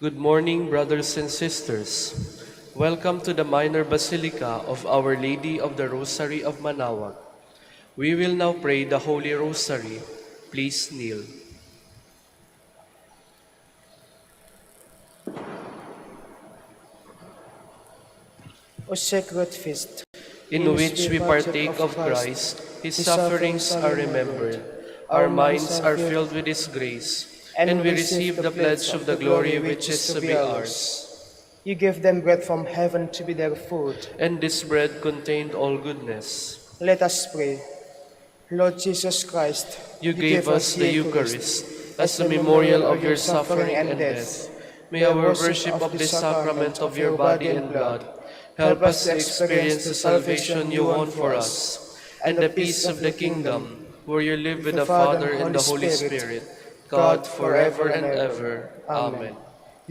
Good morning, brothers and sisters. Welcome to the Minor Basilica of Our Lady of the Rosary of Manaoag. We will now pray the Holy Rosary. Please kneel. O sacred feast, In which we partake of Christ, His sufferings are remembered. Our minds are filled with His grace, and we receive the pledge of the glory which is to be ours. You give them bread from heaven to be their food. And this bread contained all goodness. Let us pray. Lord Jesus Christ, You gave us the Eucharist as a memorial of your suffering and death. May our worship of this sacrament of your body and blood help us to experience the salvation you won for us, and the peace of the kingdom, where you live with the Father and the Holy Spirit, God forever and ever. Amen.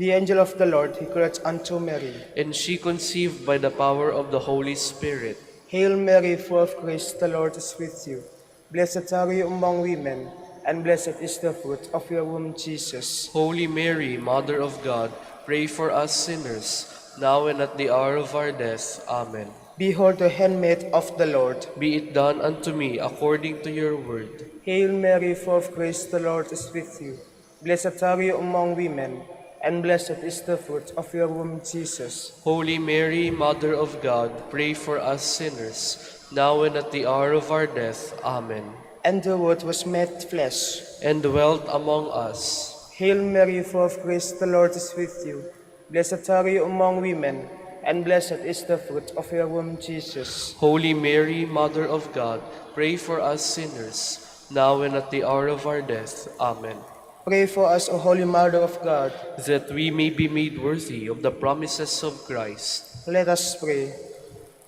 The angel of the Lord declared unto Mary, And she conceived by the power of the Holy Spirit. Hail Mary, full of grace, the Lord is with you. Blessed are you among women, and blessed is the fruit of your womb, Jesus. Holy Mary, Mother of God, pray for us sinners, now and at the hour of our death. Amen. Behold the handmaid of the Lord. Be it done unto me according to your word. Hail Mary, full of grace, the Lord is with you. Blessed are you among women, and blessed is the fruit of your womb, Jesus. Holy Mary, Mother of God, pray for us sinners, now and at the hour of our death. Amen. And the Word was made flesh, and dwelt among us. Hail Mary, full of grace, the Lord is with you. Blessed are you among women, and blessed is the fruit of your womb, Jesus. Holy Mary, Mother of God, pray for us sinners, now and at the hour of our death. Amen. Pray for us, O Holy Mother of God, that we may be made worthy of the promises of Christ. Let us pray.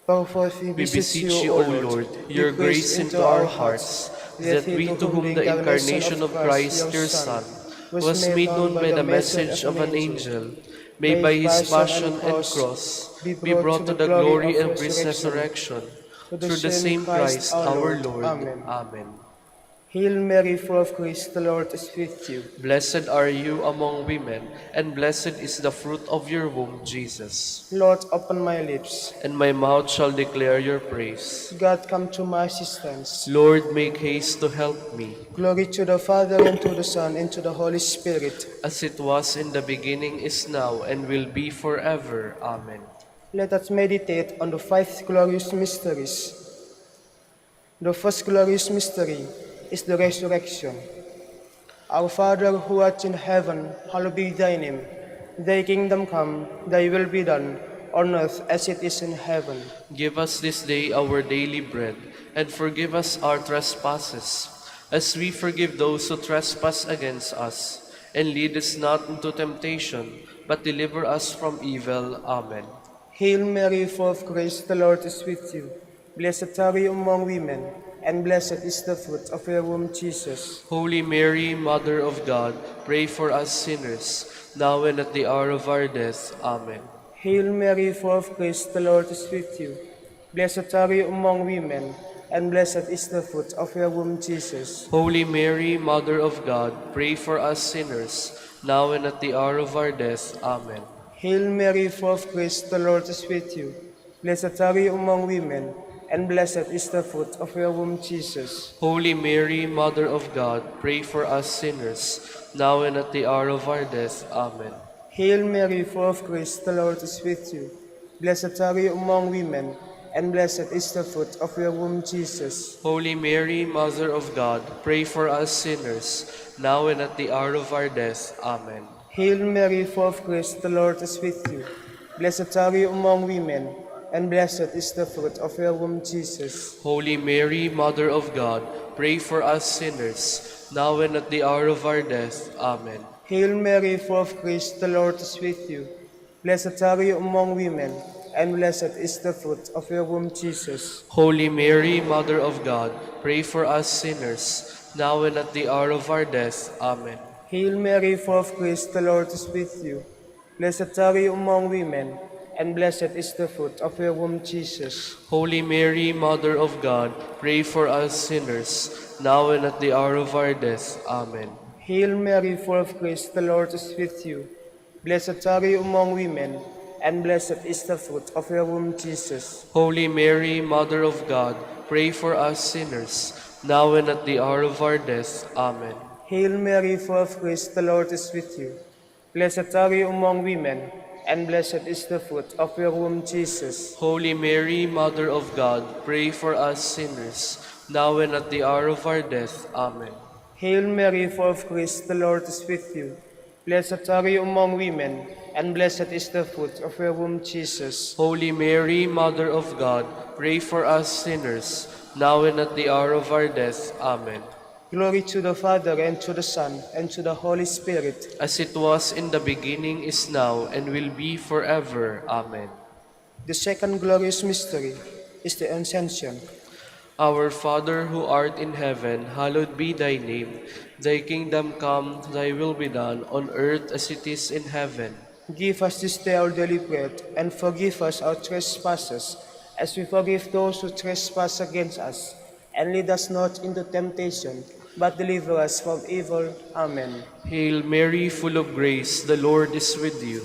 Powerful, we beseech you, O Lord, your grace into our hearts, that we to whom the incarnation of Christ, your Son, was made known by the message of an angel, may by his passion and cross be brought to the glory of his resurrection, through the same Christ our Lord. Amen. Hail Mary, full of grace, the Lord is with you. Blessed are you among women, and blessed is the fruit of your womb, Jesus. Lord, open my lips, and my mouth shall declare your praise. God, come to my assistance. Lord, make haste to help me. Glory to the Father, and to the Son, and to the Holy Spirit. As it was in the beginning, is now, and will be forever. Amen. Let us meditate on the 5 glorious mysteries. The first glorious mystery is the resurrection. Our Father who art in heaven, hallowed be thy name. Thy kingdom come, thy will be done, on earth as it is in heaven. Give us this day our daily bread, and forgive us our trespasses, as we forgive those who trespass against us. And lead us not into temptation, but deliver us from evil. Amen. Hail Mary, full of grace, the Lord is with you. Blessed are you among women, and blessed is the fruit of your womb, Jesus. Holy Mary, Mother of God, pray for us sinners, now and at the hour of our death. Amen. Hail Mary, full of grace, the Lord is with you. Blessed are you among women, and blessed is the fruit of your womb, Jesus. Holy Mary, Mother of God, pray for us sinners, now and at the hour of our death. Amen. Hail Mary, full of grace, the Lord is with you. Blessed are you among women, and blessed is the fruit of your womb, Jesus. Holy Mary, Mother of God, pray for us sinners, now and at the hour of our death. Amen. Hail Mary, full of grace, the Lord is with you. Blessed are you among women, and blessed is the fruit of your womb, Jesus. Holy Mary, Mother of God, pray for us sinners, now and at the hour of our death. Amen. Hail Mary, full of grace, the Lord is with you. Blessed are you among women, and blessed is the fruit of your womb, Jesus. Holy Mary, Mother of God, pray for us sinners, now and at the hour of our death. Amen. Hail Mary, full of grace, the Lord is with you. Blessed are you among women, and blessed is the fruit of your womb, Jesus. Holy Mary, Mother of God, pray for us sinners, now and at the hour of our death. Amen. Hail Mary, full of grace, the Lord is with you. Blessed are you among women, and blessed is the fruit of your womb, Jesus. Holy Mary, Mother of God, pray for us sinners, now and at the hour of our death. Amen. Hail Mary, full of grace, the Lord is with you. Blessed are you among women, and blessed is the fruit of your womb, Jesus. Holy Mary, Mother of God, pray for us sinners, now and at the hour of our death. Amen. Hail Mary, full of grace, the Lord is with you. Blessed are you among women, and blessed is the fruit of your womb, Jesus. Holy Mary, Mother of God, pray for us sinners, now and at the hour of our death. Amen. Hail Mary, full of grace, the Lord is with you. Blessed are you among women, and blessed is the fruit of your womb, Jesus. Holy Mary, Mother of God, pray for us sinners, now and at the hour of our death. Amen. Glory to the Father, and to the Son, and to the Holy Spirit. As it was in the beginning, is now, and will be forever. Amen. The second glorious mystery is the Ascension. Our Father who art in heaven, hallowed be thy name. Thy kingdom come, thy will be done, on earth as it is in heaven. Give us this day our daily bread, and forgive us our trespasses, as we forgive those who trespass against us. And lead us not into temptation, but deliver us from evil. Amen. Hail Mary, full of grace, the Lord is with you.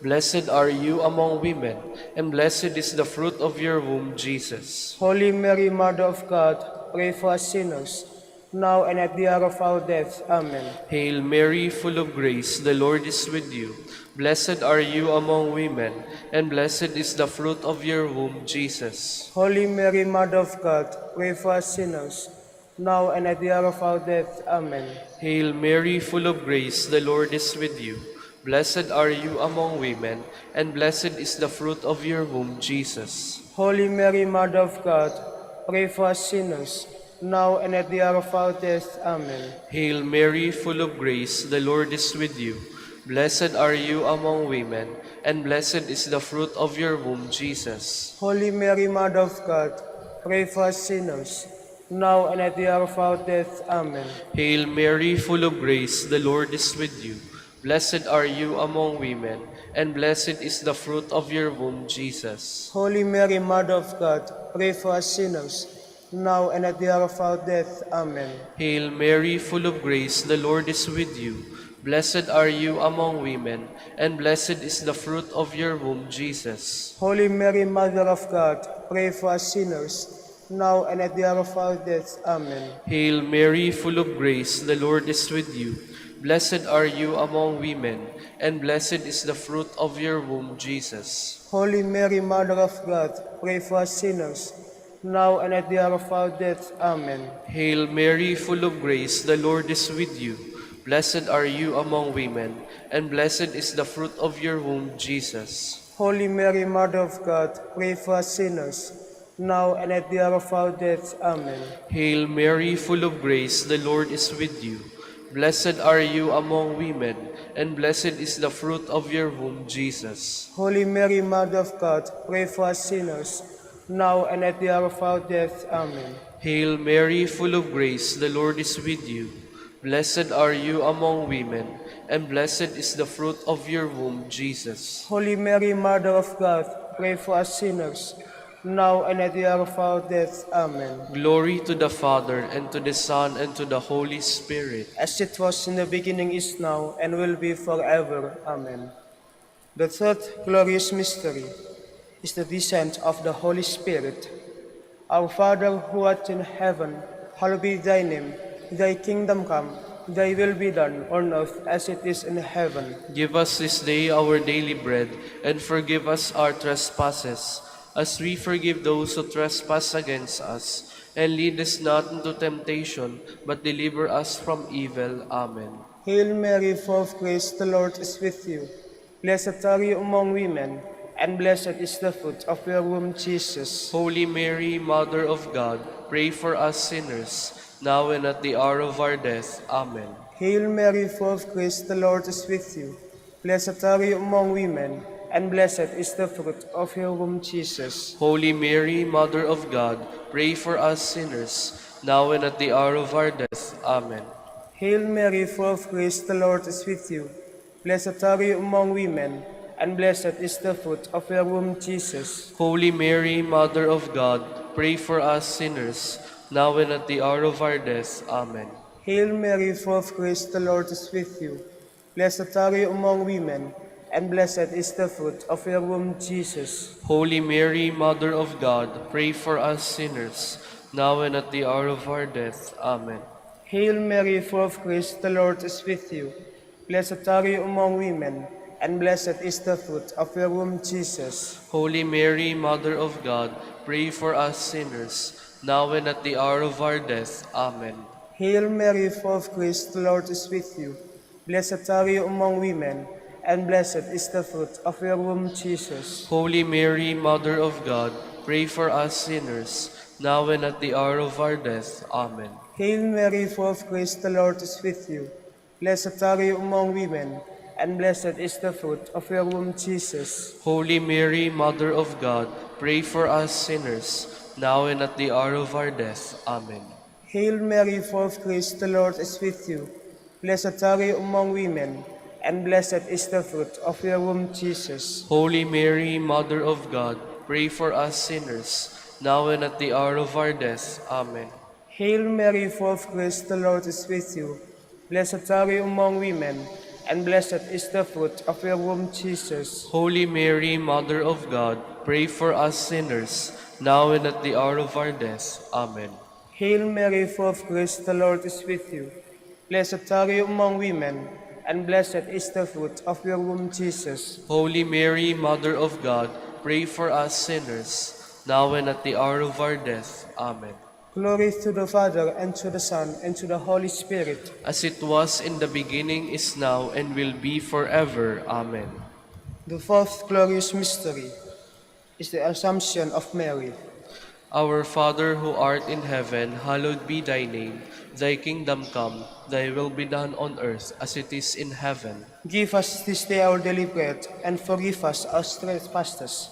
Blessed are you among women, and blessed is the fruit of your womb, Jesus. Holy Mary, Mother of God, pray for us sinners, now and at the hour of our death. Amen. Hail Mary, full of grace, the Lord is with you. Blessed are you among women, and blessed is the fruit of your womb, Jesus. Holy Mary, Mother of God, pray for us sinners, now and at the hour of our death. Amen. Hail Mary, full of grace, the Lord is with you. Blessed are you among women, and blessed is the fruit of your womb, Jesus. Holy Mary, Mother of God, pray for us sinners, now and at the hour of our death. Amen. Hail Mary, full of grace, the Lord is with you. Blessed are you among women, and blessed is the fruit of your womb, Jesus. Holy Mary, Mother of God, pray for us sinners, now and at the hour of our death. Amen. Hail Mary, full of grace, the Lord is with you. Blessed are you among women, and blessed is the fruit of your womb, Jesus. Holy Mary, Mother of God, pray for us sinners, now and at the hour of our death. Amen. Hail Mary, full of grace, the Lord is with you. Blessed are you among women, and blessed is the fruit of your womb, Jesus. Holy Mary, Mother of God, pray for us sinners, now and at the hour of our death. Amen. Hail Mary, full of grace, the Lord is with you. Blessed are you among women, and blessed is the fruit of your womb, Jesus. Holy Mary, Mother of God, pray for us sinners, now and at the hour of our death. Amen. Hail Mary, full of grace, the Lord is with you. Blessed are you among women, and blessed is the fruit of your womb, Jesus. Holy Mary, Mother of God, pray for us sinners, now and at the hour of our death. Amen. Hail Mary, full of grace, the Lord is with you. Blessed are you among women, and blessed is the fruit of your womb, Jesus. Holy Mary, Mother of God, pray for us sinners, now and at the hour of our death. Amen. Hail Mary, full of grace, the Lord is with you. Blessed are you among women, and blessed is the fruit of your womb, Jesus. Holy Mary, Mother of God, pray for us sinners, now and at the hour of our death. Amen. Glory to the Father, and to the Son, and to the Holy Spirit. As it was in the beginning, is now, and will be forever. Amen. The third glorious mystery is the descent of the Holy Spirit. Our Father who art in heaven, hallowed be thy name. Thy kingdom come, thy will be done on earth as it is in heaven. Give us this day our daily bread, and forgive us our trespasses, as we forgive those who trespass against us. And lead us not into temptation, but deliver us from evil. Amen. Hail Mary, full of grace, the Lord is with you. Blessed are you among women, and blessed is the fruit of your womb, Jesus. Holy Mary, Mother of God, pray for us sinners, now and at the hour of our death. Amen. Hail Mary, full of grace, the Lord is with you. Blessed are you among women, and blessed is the fruit of your womb, Jesus. Holy Mary, Mother of God, pray for us sinners, now and at the hour of our death. Amen. Hail Mary, full of grace, the Lord is with you. Blessed are you among women, and blessed is the fruit of your womb, Jesus. Holy Mary, Mother of God, pray for us sinners, now and at the hour of our death. Amen. Hail Mary, full of grace, the Lord is with you. Blessed are you among women, and blessed is the fruit of your womb, Jesus. Holy Mary, Mother of God, pray for us sinners, now and at the hour of our death. Amen. Hail Mary, full of grace, the Lord is with you. Blessed are you among women, and blessed is the fruit of your womb, Jesus. Holy Mary, Mother of God, pray for us sinners, now and at the hour of our death. Amen. Hail Mary, full of grace, the Lord is with you. Blessed are you among women, and blessed is the fruit of your womb, Jesus. Holy Mary, Mother of God, pray for us sinners, now and at the hour of our death. Amen. Hail Mary, full of grace, the Lord is with you. Blessed are you among women, and blessed is the fruit of your womb, Jesus. Holy Mary, Mother of God, pray for us sinners, now and at the hour of our death. Amen. Hail Mary, full of grace, the Lord is with you. Blessed are you among women, and blessed is the fruit of your womb, Jesus. Holy Mary, Mother of God, pray for us sinners, now and at the hour of our death. Amen. Hail Mary, full of grace, the Lord is with you. Blessed are you among women, and blessed is the fruit of your womb, Jesus. Holy Mary, Mother of God, pray for us sinners, now and at the hour of our death. Amen. Hail Mary, full of grace, the Lord is with you. Blessed are you among women, and blessed is the fruit of your womb, Jesus. Holy Mary, Mother of God, pray for us sinners, now and at the hour of our death. Amen. Glory to the Father, and to the Son, and to the Holy Spirit. As it was in the beginning, is now, and will be forever. Amen. The fourth glorious mystery is the Assumption of Mary. Our Father who art in heaven, hallowed be thy name. Thy kingdom come, thy will be done on earth as it is in heaven. Give us this day our daily bread, and forgive us our trespasses,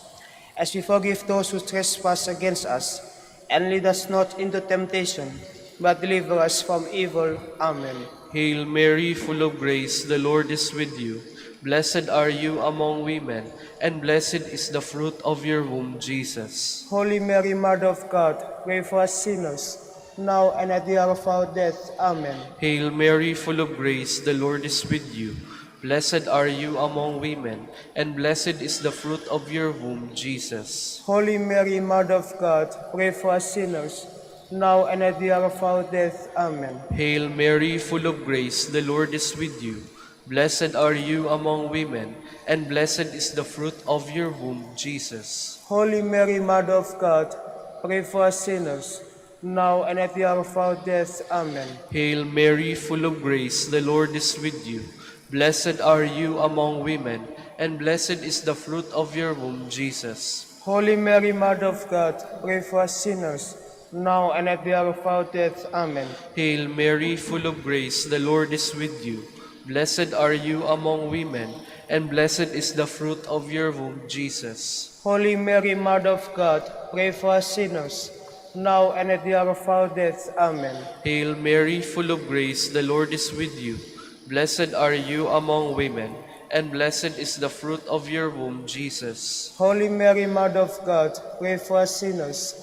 as we forgive those who trespass against us. And lead us not into temptation, but deliver us from evil. Amen. Hail Mary, full of grace, the Lord is with you. Blessed are you among women, and blessed is the fruit of your womb, Jesus. Holy Mary, Mother of God, pray for us sinners, now and at the hour of our death. Amen. Hail Mary, full of grace, the Lord is with you. Blessed are you among women, and blessed is the fruit of your womb, Jesus. Holy Mary, Mother of God, pray for us sinners, now and at the hour of our death. Amen. Hail Mary, full of grace, the Lord is with you. Blessed are you among women, and blessed is the fruit of your womb, Jesus. Holy Mary, Mother of God, pray for us sinners, now and at the hour of our death. Amen. Hail Mary, full of grace, the Lord is with you. Blessed are you among women, and blessed is the fruit of your womb, Jesus. Holy Mary, Mother of God, pray for us sinners, now and at the hour of our death. Amen. Hail Mary, full of grace, the Lord is with you. Blessed are you among women, and blessed is the fruit of your womb, Jesus. Holy Mary, Mother of God, pray for us sinners, now and at the hour of our death. Amen. Hail Mary, full of grace, the Lord is with you. Blessed are you among women, and blessed is the fruit of your womb, Jesus. Holy Mary, Mother of God, pray for us sinners,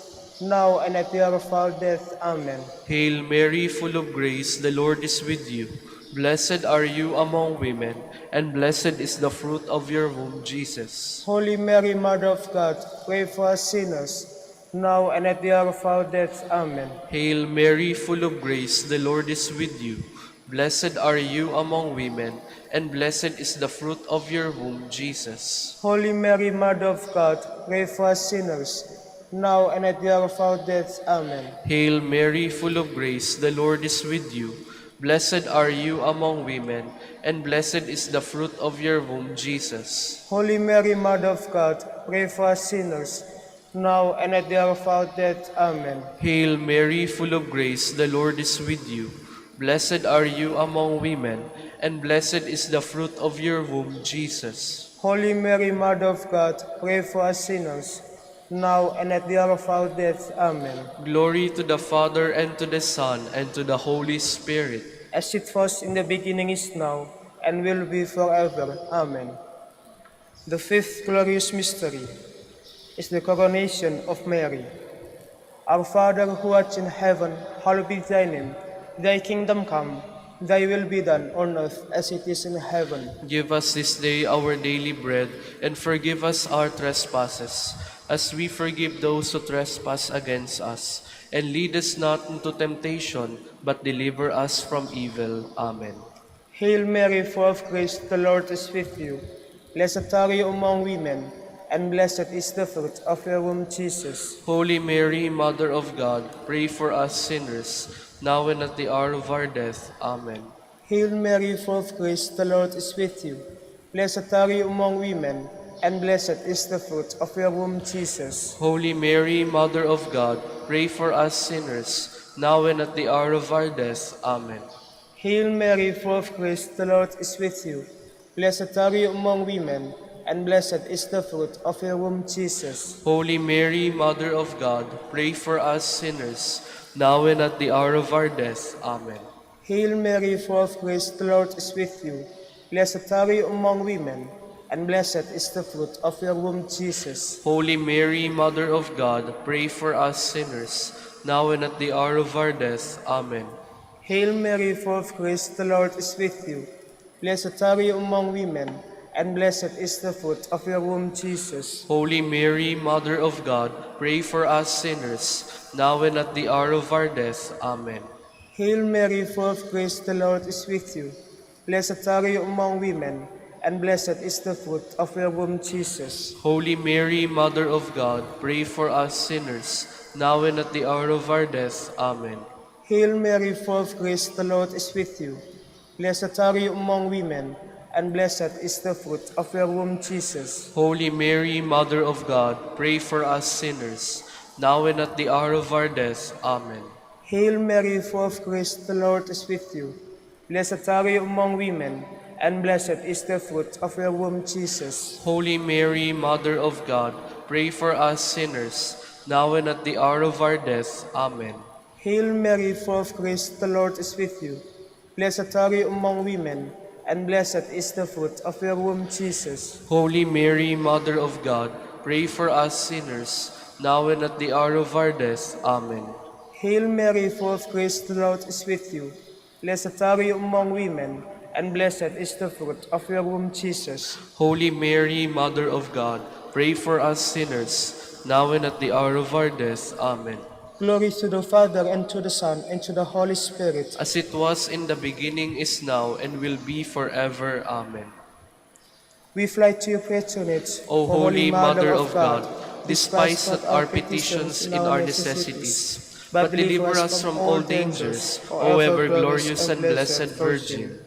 now and at the hour of our death. Amen. Hail Mary, full of grace, the Lord is with you. Blessed are you among women, and blessed is the fruit of your womb, Jesus. Holy Mary, Mother of God, pray for us sinners, now and at the hour of our death. Amen. Hail Mary, full of grace, the Lord is with you. Blessed are you among women, and blessed is the fruit of your womb, Jesus. Holy Mary, Mother of God, pray for us sinners, now and at the hour of our death. Amen. Hail Mary, full of grace, the Lord is with you. Blessed are you among women, and blessed is the fruit of your womb, Jesus. Holy Mary, Mother of God, pray for us sinners, now and at the hour of our death. Amen. Hail Mary, full of grace, the Lord is with you. Blessed are you among women, and blessed is the fruit of your womb, Jesus. Holy Mary, Mother of God, pray for us sinners, now and at the hour of our death. Amen. Glory to the Father, and to the Son, and to the Holy Spirit. As it was in the beginning, is now, and will be forever. Amen. The fifth glorious mystery is the coronation of Mary. Our Father who art in heaven, hallowed be thy name. Thy kingdom come, Thy will be done on earth as it is in heaven. Give us this day our daily bread, and forgive us our trespasses, as we forgive those who trespass against us. And lead us not into temptation, but deliver us from evil. Amen. Hail Mary, full of grace, the Lord is with you. Blessed are you among women, and blessed is the fruit of your womb, Jesus. Holy Mary, Mother of God, pray for us sinners, now and at the hour of our death. Amen. Hail Mary, full of grace, the Lord is with you. Blessed are you among women, and blessed is the fruit of your womb, Jesus. Holy Mary, Mother of God, pray for us sinners, now and at the hour of our death. Amen. Hail Mary, full of grace, the Lord is with you. Blessed are you among women, and blessed is the fruit of your womb, Jesus. Holy Mary, Mother of God, pray for us sinners, now and at the hour of our death. Amen. Hail Mary, full of grace, the Lord is with you. Blessed are you among women, and blessed is the fruit of your womb, Jesus. Holy Mary, Mother of God, pray for us sinners, now and at the hour of our death. Amen. Hail Mary, full of grace, the Lord is with you. Blessed are you among women, and blessed is the fruit of your womb, Jesus. Holy Mary, Mother of God, pray for us sinners, now and at the hour of our death. Amen. Hail Mary, full of grace, the Lord is with you. Blessed are you among women, and blessed is the fruit of your womb, Jesus. Holy Mary, Mother of God, pray for us sinners, now and at the hour of our death. Amen. Hail Mary, full of grace, the Lord is with you. Blessed are you among women, and blessed is the fruit of your womb, Jesus. Holy Mary, Mother of God, pray for us sinners, now and at the hour of our death. Amen. Hail Mary, full of grace, the Lord is with you. Blessed are you among women, and blessed is the fruit of your womb, Jesus. Holy Mary, Mother of God, pray for us sinners, now and at the hour of our death. Amen. Hail Mary, full of grace, the Lord is with you. Blessed are you among women, and blessed is the fruit of your womb, Jesus. Holy Mary, Mother of God, pray for us sinners, now and at the hour of our death. Amen. Hail Mary, full of grace, the Lord is with you. Blessed are you among women, and blessed is the fruit of your womb, Jesus. Holy Mary, Mother of God, pray for us sinners, now and at the hour of our death. Amen. Glory to the Father, and to the Son, and to the Holy Spirit. As it was in the beginning, is now, and will be forever. Amen. We fly to your patronage, O Holy Mother of God, despise not our petitions in our necessities, but deliver us from all dangers, O ever glorious and blessed Virgin.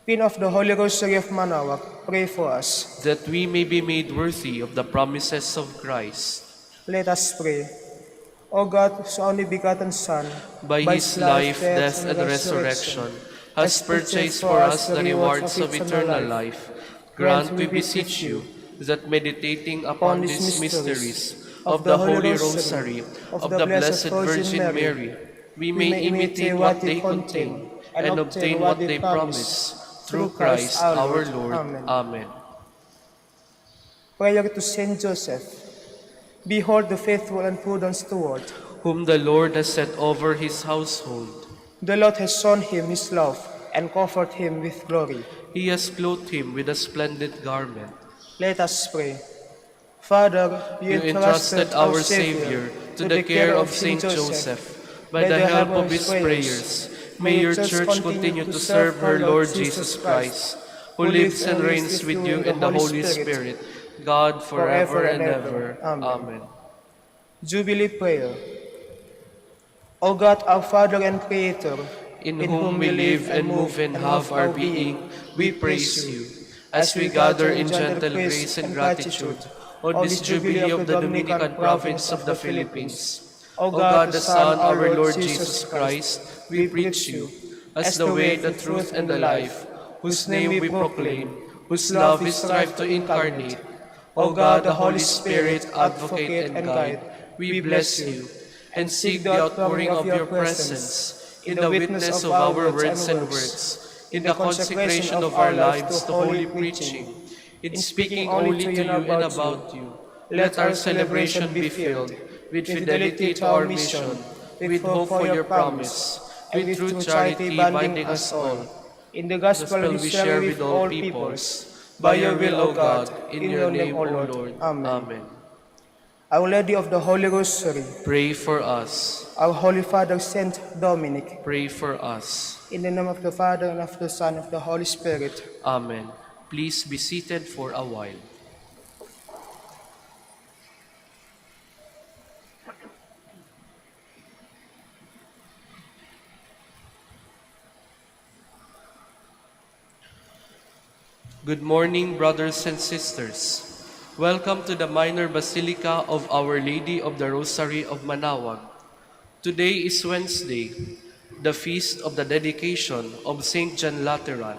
Queen of the Holy Rosary of Manaoag, pray for us. That we may be made worthy of the promises of Christ. Let us pray. O God, whose only begotten Son, By his life, death, and resurrection, has purchased for us the rewards of eternal life, grant, we beseech you, that meditating upon these mysteries of the Holy Rosary of the Blessed Virgin Mary, we may imitate what they contain and obtain what they promise, through Christ our Lord. Amen. Prayer to Saint Joseph. Behold the faithful and prudent steward. Whom the Lord has set over his household. The Lord has shown him his love and covered him with glory. He has clothed him with a splendid garment. Let us pray. Father, you entrusted our Savior to the care of Saint Joseph. By the help of his prayers, may your Church continue to serve her Lord Jesus Christ, who lives and reigns with you in the Holy Spirit, God forever and ever. Amen. Jubilee Prayer. O God, our Father and Creator, in whom we live and move and have our being, we praise you. As we gather in gentle grace and gratitude on this Jubilee of the Dominican Province of the Philippines, O God, the Son, our Lord Jesus Christ, we preach you as the way, the truth, and the life, whose name we proclaim, whose love we strive to incarnate. O God, the Holy Spirit, advocate and guide, we bless you and seek the outpouring of your presence in the witness of our words and works, in the consecration of our lives to holy preaching, in speaking only to you and about you. Let our celebration be filled with fidelity to our mission, with hope for your promise, and with true charity binding us all. In the Gospel gospel we share with all peoples. By your will, O God, in your name, O Lord. Amen. Our Lady of the Holy Rosary, Pray for us. our Holy Father Saint Dominic, Pray for us. in the name of the Father, and of the Son, and of the Holy Spirit. Amen. Please be seated for a while. Good morning, brothers and sisters. Welcome to the Minor Basilica of Our Lady of the Rosary of Manaoag. Today is Wednesday, the feast of the dedication of Saint John Lateran.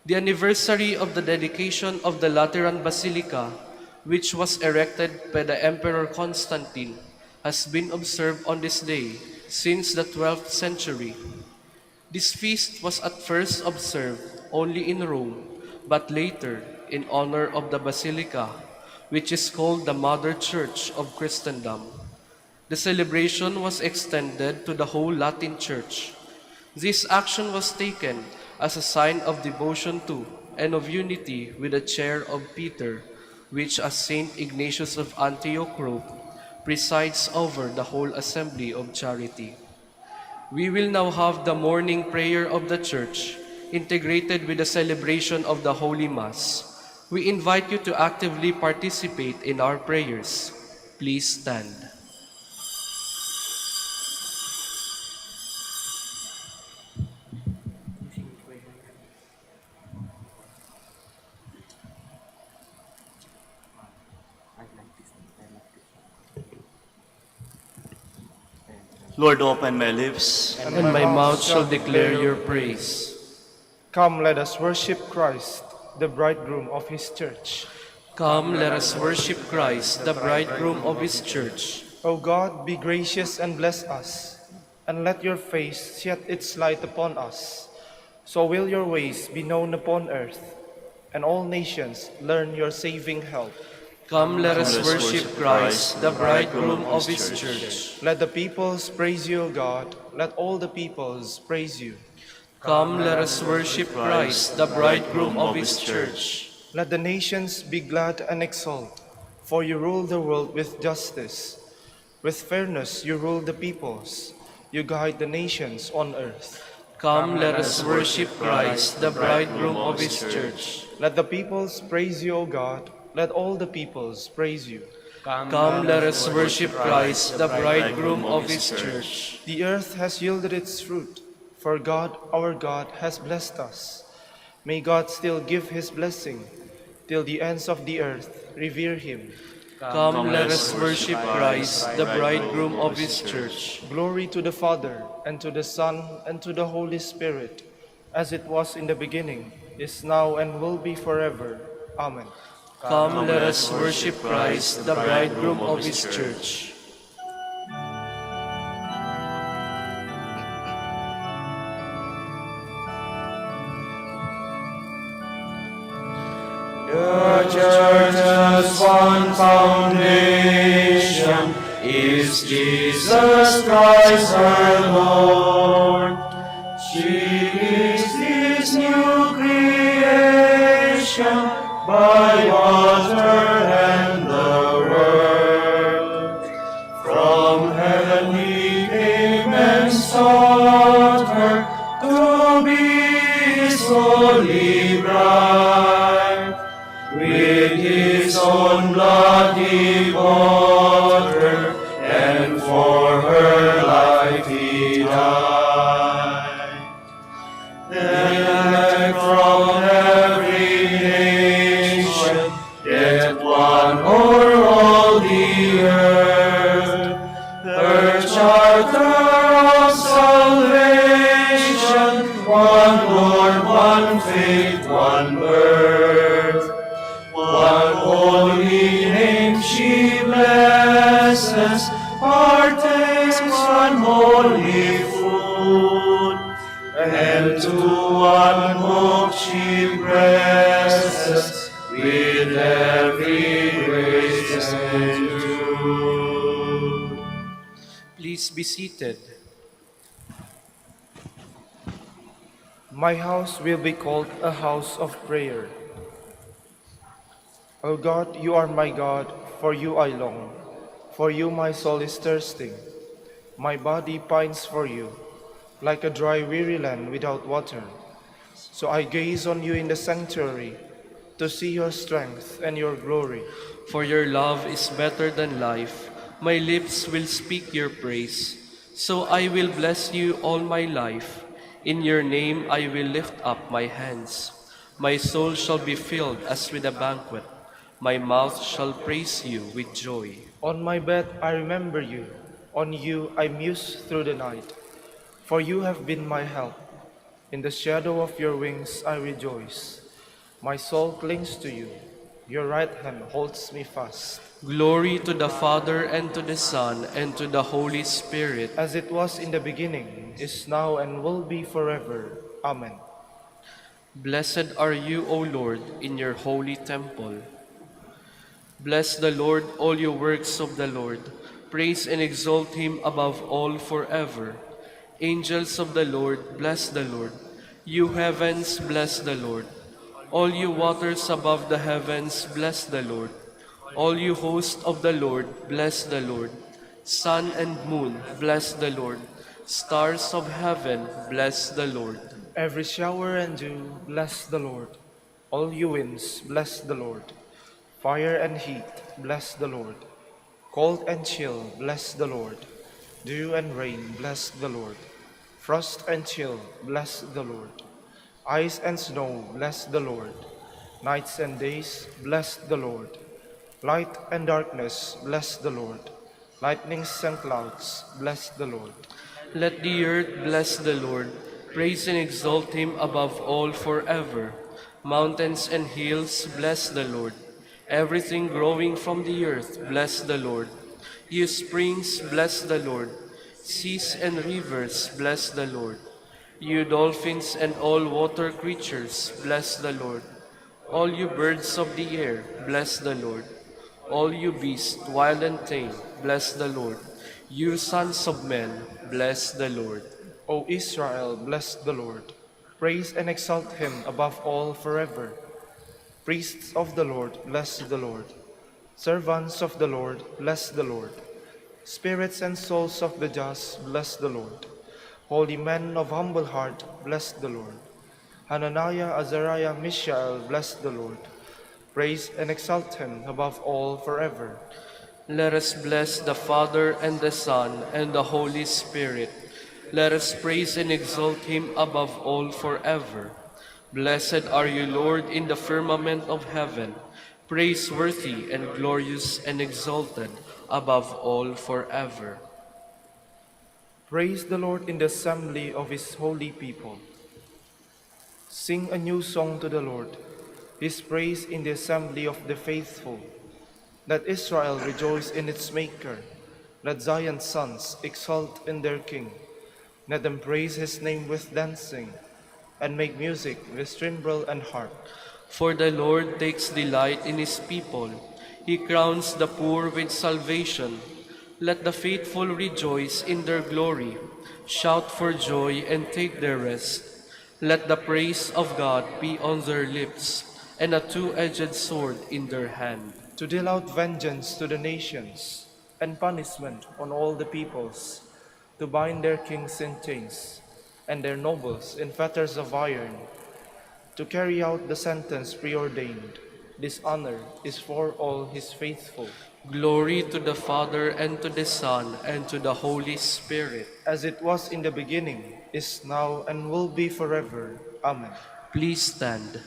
The anniversary of the dedication of the Lateran Basilica, which was erected by the Emperor Constantine, has been observed on this day since the 12th century. This feast was at first observed only in Rome, but later in honor of the Basilica, which is called the Mother Church of Christendom. The celebration was extended to the whole Latin Church. This action was taken as a sign of devotion to and of unity with the chair of Peter, which, as Saint Ignatius of Antioch wrote, presides over the whole assembly of charity. We will now have the morning prayer of the Church, integrated with the celebration of the Holy Mass. We invite you to actively participate in our prayers. Please stand. Lord, open my lips, And my mouth shall declare your praise. Come, let us worship Christ, the bridegroom of his church. Come, let us worship Christ, the bridegroom of his church. O God, be gracious and bless us, and let your face shed its light upon us. So will your ways be known upon earth, and all nations learn your saving help. Come, let us worship Christ, the bridegroom of his church. Let the peoples praise you, O God. Let all the peoples praise you. Come, let us worship Christ, the bridegroom of his church. Let the nations be glad and exult, for you rule the world with justice. With fairness you rule the peoples. You guide the nations on earth. Come, let us worship Christ, the bridegroom of his church. Let the peoples praise you, O God. Let all the peoples praise you. Come, let us worship Christ, the bridegroom of his church. The earth has yielded its fruit, for God, our God, has blessed us. May God still give his blessing, till the ends of the earth revere him. Come, let us worship Christ, the bridegroom of his church. Glory to the Father, and to the Son, and to the Holy Spirit, as it was in the beginning, is now, and will be forever. Amen. Come, let us worship Christ, the bridegroom of his church. The church has one foundation, is Jesus Christ her Lord. She is his new creation, by water and the word. From heaven he came and sought her to be his holy bride. With his own blood he bought her, and for her life he died. Then from every nation, yet one o'er all the earth, her charter of salvation, one Lord, one faith, one birth, one holy name she blesses, partakes one holy food, and to one hope she presses, with every grace and truth. Please be seated. My house will be called a house of prayer. O God, you are my God, for you I long. For you my soul is thirsting. My body pines for you, like a dry, weary land without water. So I gaze on you in the sanctuary, to see your strength and your glory. For your love is better than life. My lips will speak your praise. So I will bless you all my life. In your name I will lift up my hands. My soul shall be filled as with a banquet. My mouth shall praise you with joy. On my bed I remember you. On you I muse through the night. For you have been my help. In the shadow of your wings I rejoice. My soul clings to you. Your right hand holds me fast. Glory to the Father, and to the Son, and to the Holy Spirit. As it was in the beginning, is now, and will be forever. Amen. Blessed are you, O Lord, in your holy temple. Bless the Lord, all you works of the Lord. Praise and exalt him above all forever. Angels of the Lord, bless the Lord. You heavens, bless the Lord. All you waters above the heavens, bless the Lord. All you hosts of the Lord, bless the Lord. Sun and moon, bless the Lord. Stars of heaven, bless the Lord. Every shower and dew, bless the Lord. All you winds, bless the Lord. Fire and heat, bless the Lord. Cold and chill, bless the Lord. Dew and rain, bless the Lord. Frost and chill, bless the Lord. Ice and snow, bless the Lord. Nights and days, bless the Lord. Light and darkness, bless the Lord. Lightnings and clouds, bless the Lord. Let the earth bless the Lord. Praise and exalt him above all forever. Mountains and hills, bless the Lord. Everything growing from the earth, bless the Lord. You springs, bless the Lord. Seas and rivers, bless the Lord. You dolphins and all water creatures, bless the Lord. All you birds of the air, bless the Lord. All you beasts, wild and tame, bless the Lord. You sons of men, bless the Lord. O Israel, bless the Lord. Praise and exalt him above all forever. Priests of the Lord, bless the Lord. Servants of the Lord, bless the Lord. Spirits and souls of the just, bless the Lord. Holy men of humble heart, bless the Lord. Hananiah, Azariah, Mishael, bless the Lord. Praise and exalt him above all forever. Let us bless the Father and the Son and the Holy Spirit. Let us praise and exalt him above all forever. Blessed are you, Lord, in the firmament of heaven, praiseworthy and glorious and exalted above all forever. Praise the Lord in the assembly of his holy people. Sing a new song to the Lord, his praise in the assembly of the faithful. Let Israel rejoice in its Maker. Let Zion's sons exult in their King. Let them praise his name with dancing, and make music with timbrel and harp. For the Lord takes delight in his people. He crowns the poor with salvation. Let the faithful rejoice in their glory. Shout for joy and take their rest. Let the praise of God be on their lips, and a two-edged sword in their hand. To deal out vengeance to the nations, and punishment on all the peoples, to bind their kings in chains, and their nobles in fetters of iron, to carry out the sentence preordained. This honor is for all his faithful. Glory to the Father, and to the Son, and to the Holy Spirit. As it was in the beginning, is now, and will be forever. Amen. Please stand.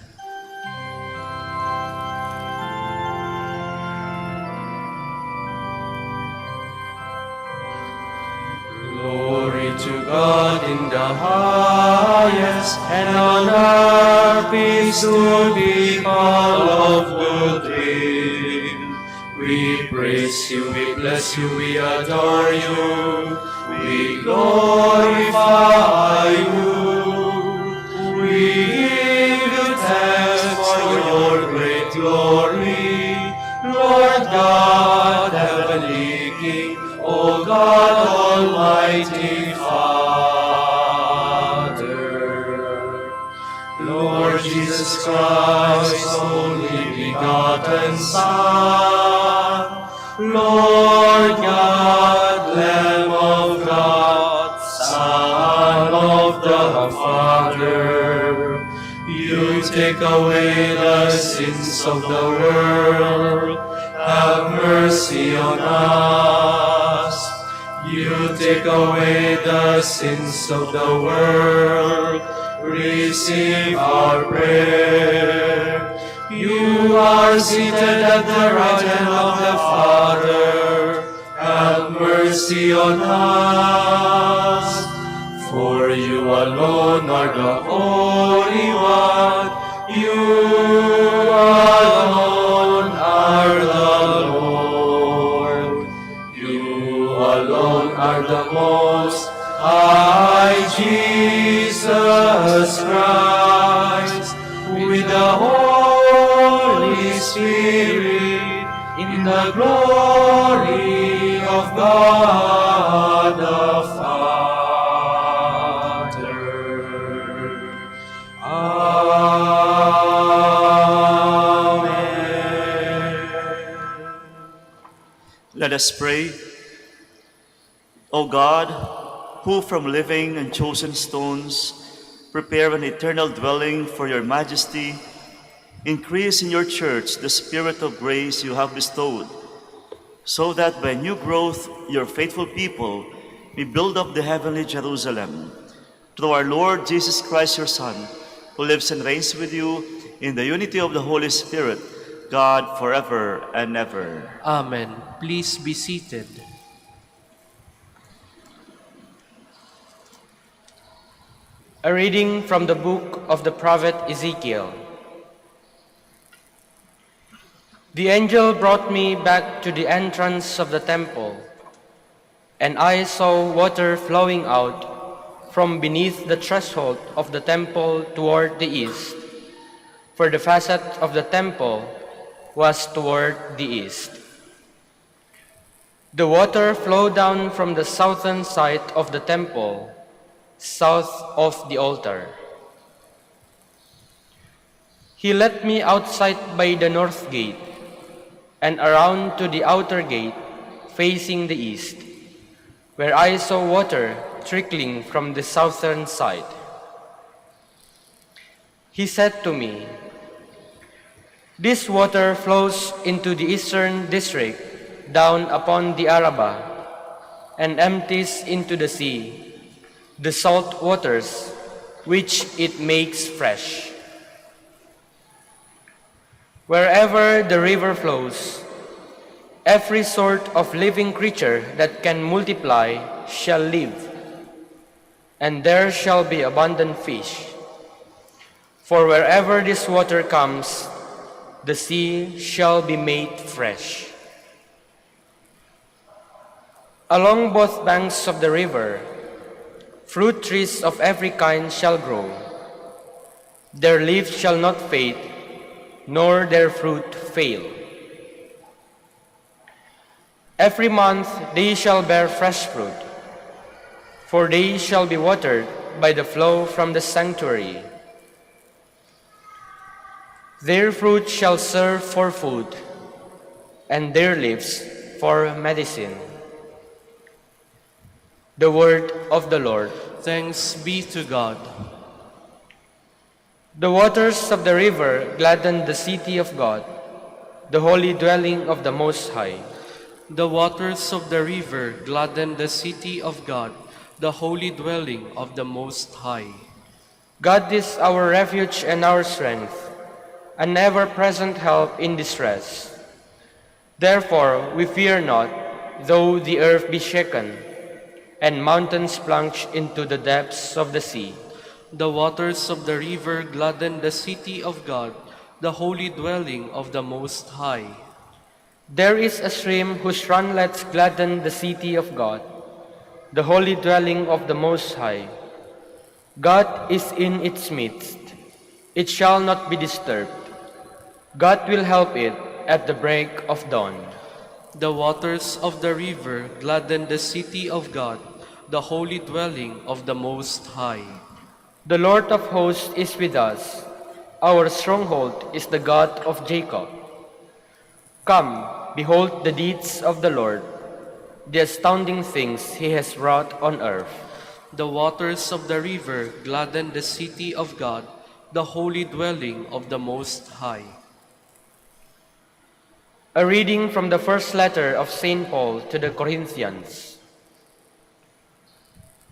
Glory to God in the highest, and on earth peace to people of good will. We praise you, we bless you, we adore you, we glorify you. We give you thanks for your great glory, Lord God, heavenly King, O God, Almighty Father. Lord Jesus Christ, only begotten Son, Lord God, Lamb of God, Son of the Father, you take away the sins of the world, have mercy on us. You take away the sins of the world, receive our prayer. You are seated at the right hand of the Father, have mercy on us. For you alone are the Holy One, you alone are the Lord, you alone are the Most High Jesus Christ, with the Holy Spirit, in the glory of God the Father. Let us pray. O God, who from living and chosen stones prepare an eternal dwelling for your majesty, increase in your church the spirit of grace you have bestowed, so that by new growth your faithful people may build up the heavenly Jerusalem. Through our Lord Jesus Christ, your Son, who lives and reigns with you in the unity of the Holy Spirit, God, forever and ever. Amen. Please be seated. A reading from the book of the prophet Ezekiel. The angel brought me back to the entrance of the temple, and I saw water flowing out from beneath the threshold of the temple toward the east, for the facade of the temple was toward the east. The water flowed down from the southern side of the temple, south of the altar. He led me outside by the north gate and around to the outer gate facing the east, where I saw water trickling from the southern side. He said to me, "This water flows into the eastern district down upon the Arabah and empties into the sea the salt waters which it makes fresh. Wherever the river flows, every sort of living creature that can multiply shall live, and there shall be abundant fish. For wherever this water comes, the sea shall be made fresh. Along both banks of the river, fruit trees of every kind shall grow. Their leaves shall not fade, nor their fruit fail. Every month they shall bear fresh fruit, for they shall be watered by the flow from the sanctuary. Their fruit shall serve for food, and their leaves for medicine." The word of the Lord. Thanks be to God. The waters of the river gladden the city of God, the holy dwelling of the Most High. The waters of the river gladden the city of God, the holy dwelling of the Most High. God is our refuge and our strength, an ever-present help in distress. Therefore we fear not, though the earth be shaken, and mountains plunge into the depths of the sea. The waters of the river gladden the city of God, the holy dwelling of the Most High. There is a stream whose runlets gladden the city of God, the holy dwelling of the Most High. God is in its midst. It shall not be disturbed. God will help it at the break of dawn. The waters of the river gladden the city of God, the holy dwelling of the Most High. The Lord of hosts is with us. Our stronghold is the God of Jacob. Come, behold the deeds of the Lord, the astounding things he has wrought on earth. The waters of the river gladden the city of God, the holy dwelling of the Most High. A reading from the first letter of St. Paul to the Corinthians.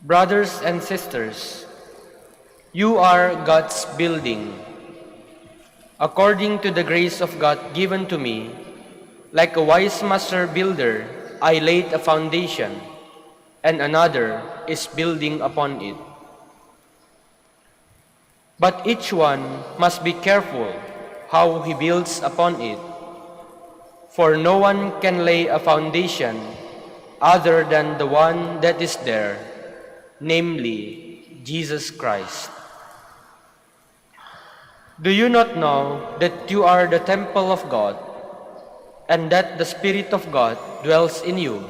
Brothers and sisters, you are God's building. According to the grace of God given to me, like a wise master builder, I laid a foundation, and another is building upon it. But each one must be careful how he builds upon it. For no one can lay a foundation other than the one that is there, namely Jesus Christ. Do you not know that you are the temple of God, and that the Spirit of God dwells in you?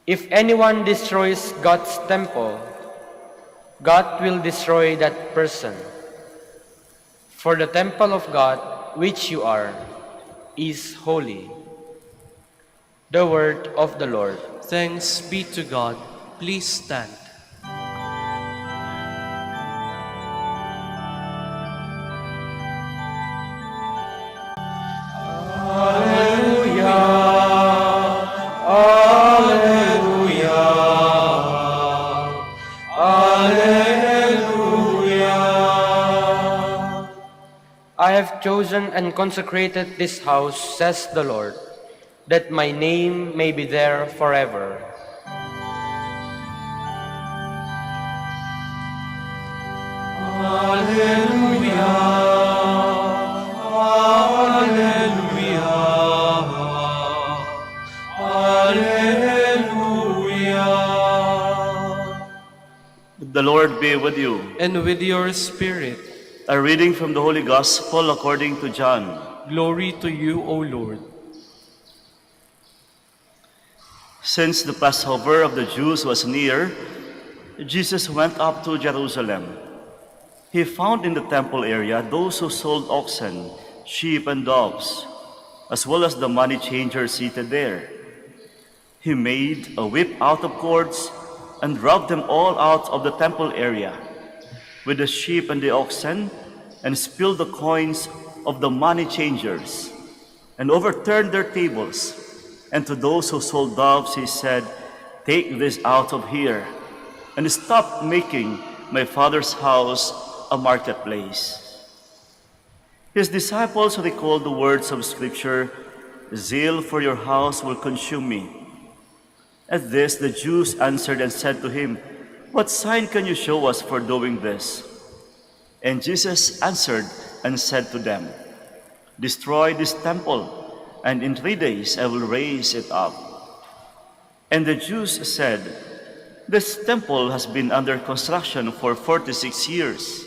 If anyone destroys God's temple, God will destroy that person. For the temple of God, which you are, is holy. The word of the Lord. Thanks be to God. Please stand. I have chosen and consecrated this house, says the Lord, that my name may be there forever. The Lord be with you. And with your spirit, A reading from the Holy Gospel according to John. glory to you, O Lord. Since the Passover of the Jews was near, Jesus went up to Jerusalem. He found in the temple area those who sold oxen, sheep, and doves, as well as the money changers seated there. He made a whip out of cords and drove them all out of the temple area with the sheep and the oxen, and spilled the coins of the money changers, and overturned their tables. And to those who sold doves he said, "Take this out of here, and stop making my Father's house a marketplace." His disciples recalled the words of Scripture, "Zeal for your house will consume me." At this the Jews answered and said to him, "What sign can you show us for doing this?" And Jesus answered and said to them, "Destroy this temple, and in 3 days I will raise it up." And the Jews said, "This temple has been under construction for 46 years,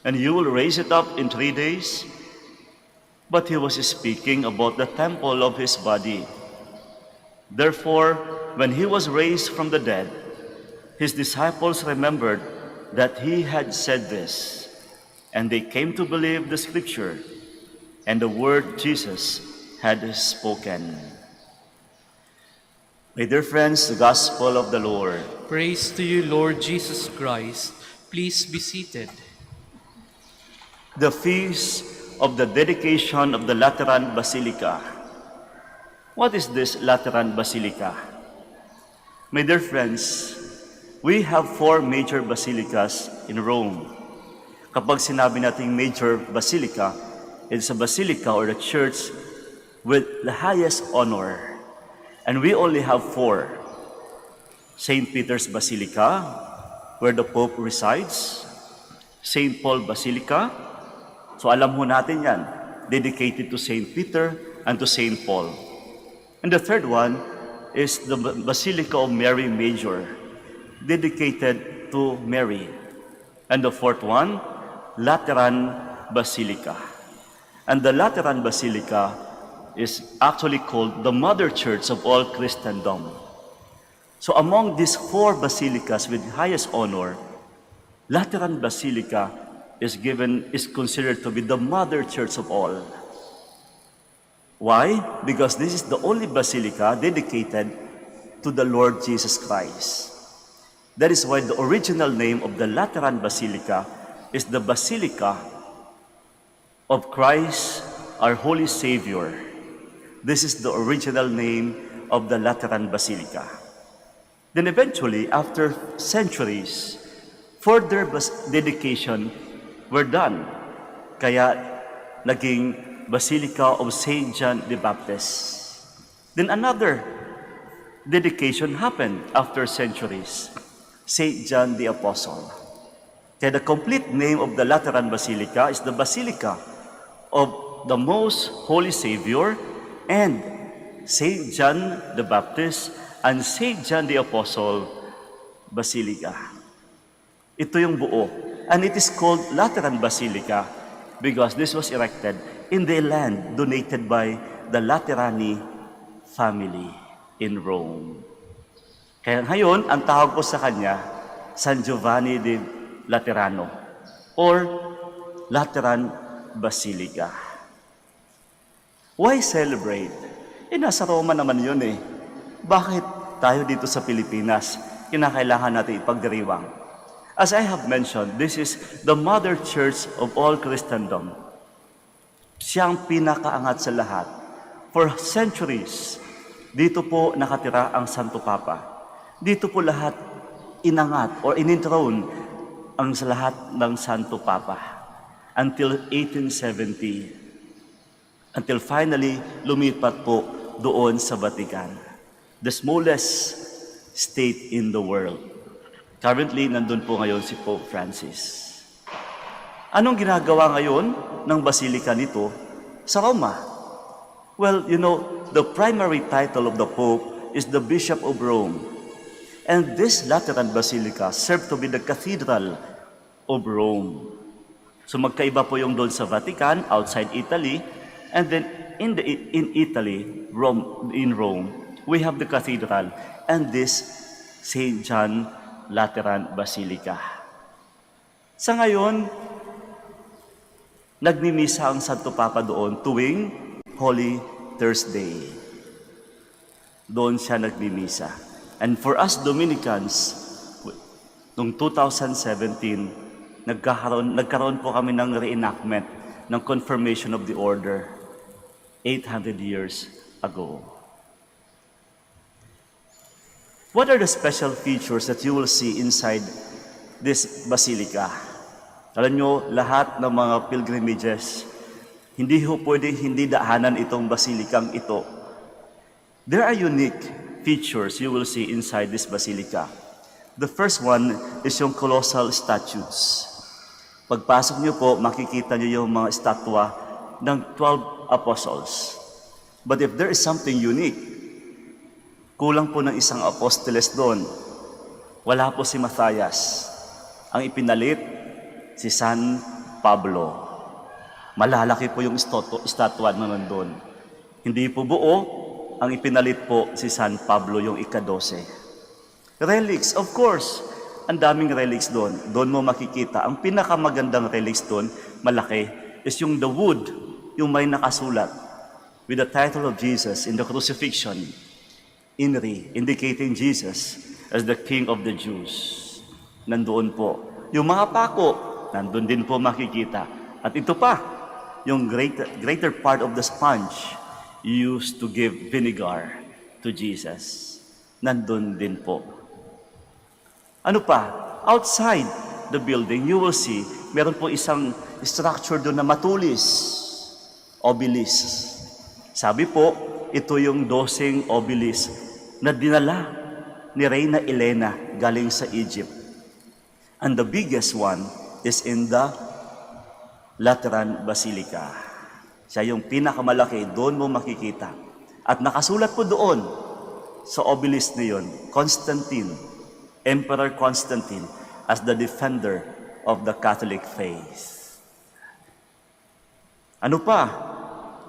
and you will raise it up in 3 days?" But he was speaking about the temple of his body. Therefore, when he was raised from the dead, his disciples remembered that he had said this, and they came to believe the Scripture and the word Jesus had spoken. My dear friends, the Gospel of the Lord. Praise to you, Lord Jesus Christ. Please be seated. The feast of the dedication of the Lateran Basilica. What is this Lateran Basilica? My dear friends, we have 4 major basilicas in Rome. Kapag sinabi nating major basilica, it's a basilica or a church with the highest honor. And we only have 4. St. Peter's Basilica, where the Pope resides. St. Paul Basilica, so alam mo natin yan, dedicated to St. Peter and to St. Paul. And the third one is the Basilica of Mary Major, dedicated to Mary. And the fourth one, Lateran Basilica. And the Lateran Basilica is actually called the Mother Church of all Christendom. So among these 4 basilicas with highest honor, Lateran Basilica is considered to be the mother church of all. Why? Because this is the only basilica dedicated to the Lord Jesus Christ. That is why the original name of the Lateran Basilica is the Basilica of Christ, our Holy Savior. This is the original name of the Lateran Basilica. Then eventually, after centuries, further dedication were done. Kaya naging Basilica of St. John the Baptist. Then another dedication happened after centuries, St. John the Apostle. Kaya the complete name of the Lateran Basilica is the Basilica of the Most Holy Savior and St. John the Baptist and St. John the Apostle Basilica. Ito yung buo. And it is called Lateran Basilica because this was erected in the land donated by the Laterani family in Rome. Kaya ngayon, ang tawag ko sa kanya, San Giovanni di Laterano or Lateran Basilica. Why celebrate? Nasa Roma naman yun eh. Bakit tayo dito sa Pilipinas, kinakailangan natin ipagdiriwang? As I have mentioned, this is the mother church of all Christendom. Siyang pinakaangat sa lahat. For centuries, dito po nakatira ang Santo Papa. Dito po lahat inangat or ininthrone ang sa lahat ng Santo Papa until 1870. Until finally, lumipat po doon sa Vatican. The smallest state in the world. Currently, nandun po ngayon si Pope Francis. Anong ginagawa ngayon ng basilika nito sa Roma? Well, you know, the primary title of the Pope is the Bishop of Rome. And this Lateran Basilica served to be the Cathedral of Rome. So magkaiba po yung doon sa Vatican, outside Italy, and then in Italy, in Rome, we have the cathedral and this St. John Lateran Basilica. Sa ngayon, nagmimisa ang Santo Papa doon tuwing Holy Thursday. Doon siya nagmimisa. And for us Dominicans, noong 2017, nagkaroon po kami ng reenactment ng confirmation of the order 800 years ago. What are the special features that you will see inside this basilica? Alam nyo, lahat ng mga pilgrimages, hindi ho pwede hindi daanan itong basilikang ito. There are unique features you will see inside this basilica. The first one is yung colossal statues. Pagpasok nyo po, makikita nyo yung mga estatwa ng 12 apostles. But if there is something unique, kulang po ng isang apostoles doon. Wala po si Matthias. Ang ipinalit, si San Pablo. Malalaki po yung estatwa na nandun. Hindi po buo, ang ipinalit po si San Pablo, yung ika-12. Relics, of course. Ang daming relics doon. Doon mo makikita. Ang pinakamagandang relics doon, malaki, is yung the wood, yung may nakasulat with the title of Jesus in the crucifixion. Inri, indicating Jesus as the King of the Jews. Nandoon po. Yung mga pako, nandun din po makikita. At ito pa, yung greater part of the sponge used to give vinegar to Jesus. Nandun din po. Ano pa? Outside the building, you will see, meron po isang structure doon na matulis. Obelisk. Sabi po, ito yung 12 obelisk na dinala ni Reyna Elena galing sa Egypt. And the biggest one is in the Lateran Basilica. Siya yung pinakamalaki, doon mo makikita. At nakasulat po doon sa obelisk na yun, Constantine, Emperor Constantine, as the defender of the Catholic faith. Ano pa?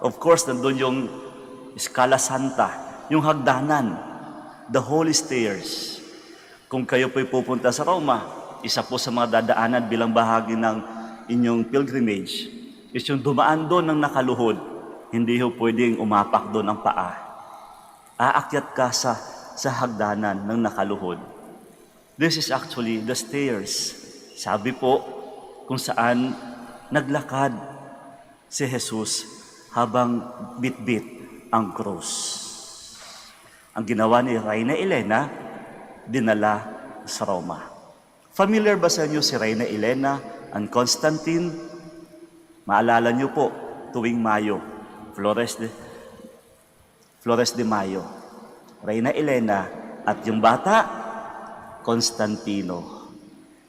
Of course, nandun yung Scala Santa, yung hagdanan, the holy stairs. Kung kayo po'y pupunta sa Roma, isa po sa mga dadaanan bilang bahagi ng inyong pilgrimage is yung dumaan doon ng nakaluhod, hindi ho pwedeng umapak doon ang paa. Aakyat ka sa hagdanan ng nakaluhod. This is actually the stairs. Sabi po kung saan naglakad si Jesus habang bitbit ang krus. Ang ginawa ni Reyna Elena, dinala sa Roma. Familiar ba sa inyo si Reyna Elena and Constantine? Maalala niyo po, tuwing Mayo, Flores de Mayo. Reyna Elena at yung bata, Constantino.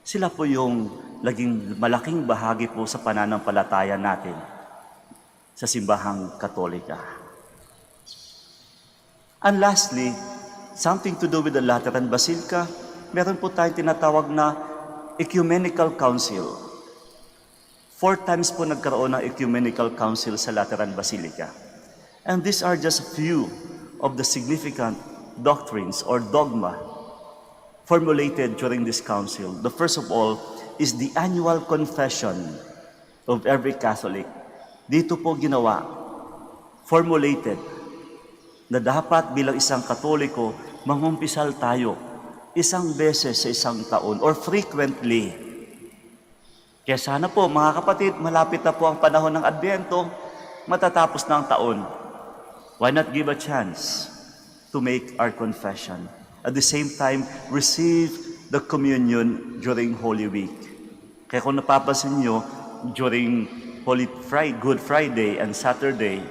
Sila po yung naging malaking bahagi po sa pananampalataya natin sa simbahang Katolika. And lastly, something to do with the Lateran Basilica, meron po tayong tinatawag na Ecumenical Council. 4 times po nagkaroon ng Ecumenical Council sa Lateran Basilica. And these are just a few of the significant doctrines or dogma formulated during this council. The first of all is the annual confession of every Catholic. Dito po ginawa, formulated, na dapat bilang isang Katoliko, mangumpisal tayo isang beses sa isang taon or frequently. Kaya sana po mga kapatid, malapit na po ang panahon ng Adbyento, matatapos na ang taon. Why not give a chance to make our confession? At the same time, receive the communion during Holy Week. Kaya kung napapansin nyo, during Good Friday and Saturday,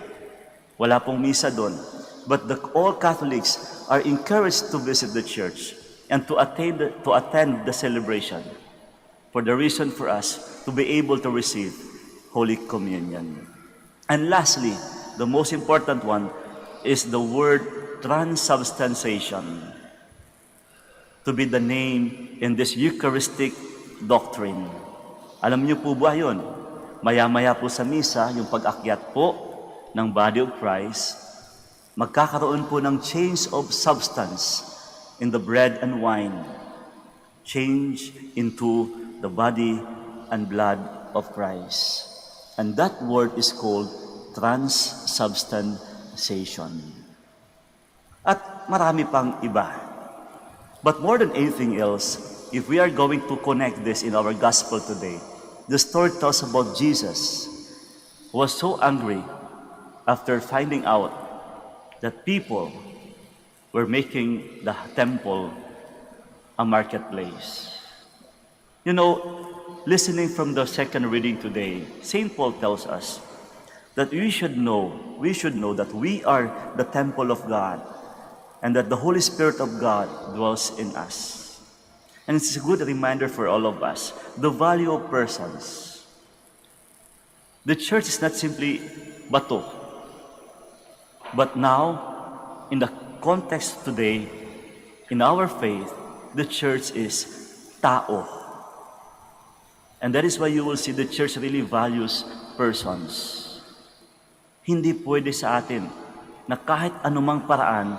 wala pong misa doon. But all Catholics are encouraged to visit the church and to attend the celebration for the reason for us to be able to receive Holy Communion. And lastly, the most important one is the word transubstantiation, to be the name in this Eucharistic doctrine. Alam niyo po ba yun? Maya-maya po sa misa, yung pag-akyat po ng body of Christ, magkakaroon po ng change of substance in the bread and wine, change into the body and blood of Christ. And that word is called transubstantiation. At marami pang iba. But more than anything else, if we are going to connect this in our gospel today, the story tells about Jesus who was so angry after finding out that people were making the temple a marketplace. You know, listening from the second reading today, St. Paul tells us that we should know that we are the temple of God and that the Holy Spirit of God dwells in us. And it's a good reminder for all of us, the value of persons. The church is not simply bato. But now, in the context today, in our faith, the church is tao. And that is why you will see the church really values persons. Hindi pwede sa atin na kahit anumang paraan,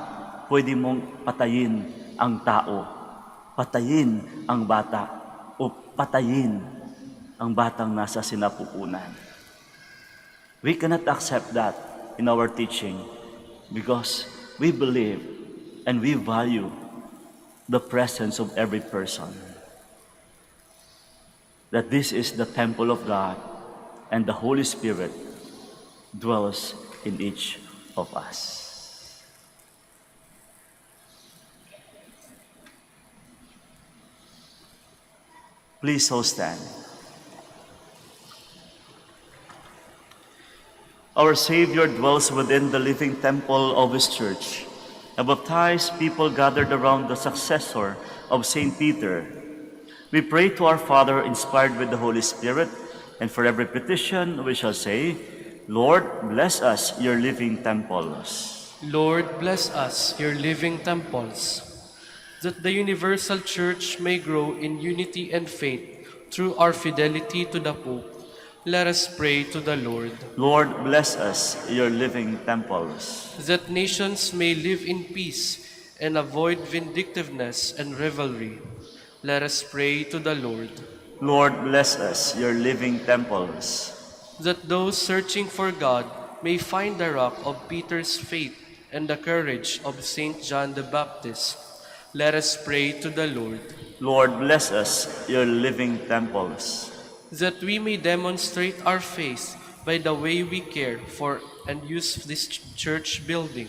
pwede mong patayin ang tao, patayin ang bata, o patayin ang batang nasa sinapupunan. We cannot accept that in our teaching, because we believe and we value the presence of every person. That this is the temple of God and the Holy Spirit dwells in each of us. Please so stand. Our Savior dwells within the living temple of His church. A baptized people gathered around the successor of St. Peter. We pray to our Father, inspired with the Holy Spirit, and for every petition we shall say, Lord, bless us, your living temples. Lord, bless us, your living temples, that the universal church may grow in unity and faith through our fidelity to the Pope. Let us pray to the Lord. Lord, bless us, your living temples. That nations may live in peace and avoid vindictiveness and rivalry. Let us pray to the Lord. Lord, bless us, your living temples. That those searching for God may find the rock of Peter's faith and the courage of Saint John the Baptist. Let us pray to the Lord. Lord, bless us, your living temples. That we may demonstrate our faith by the way we care for and use this church building.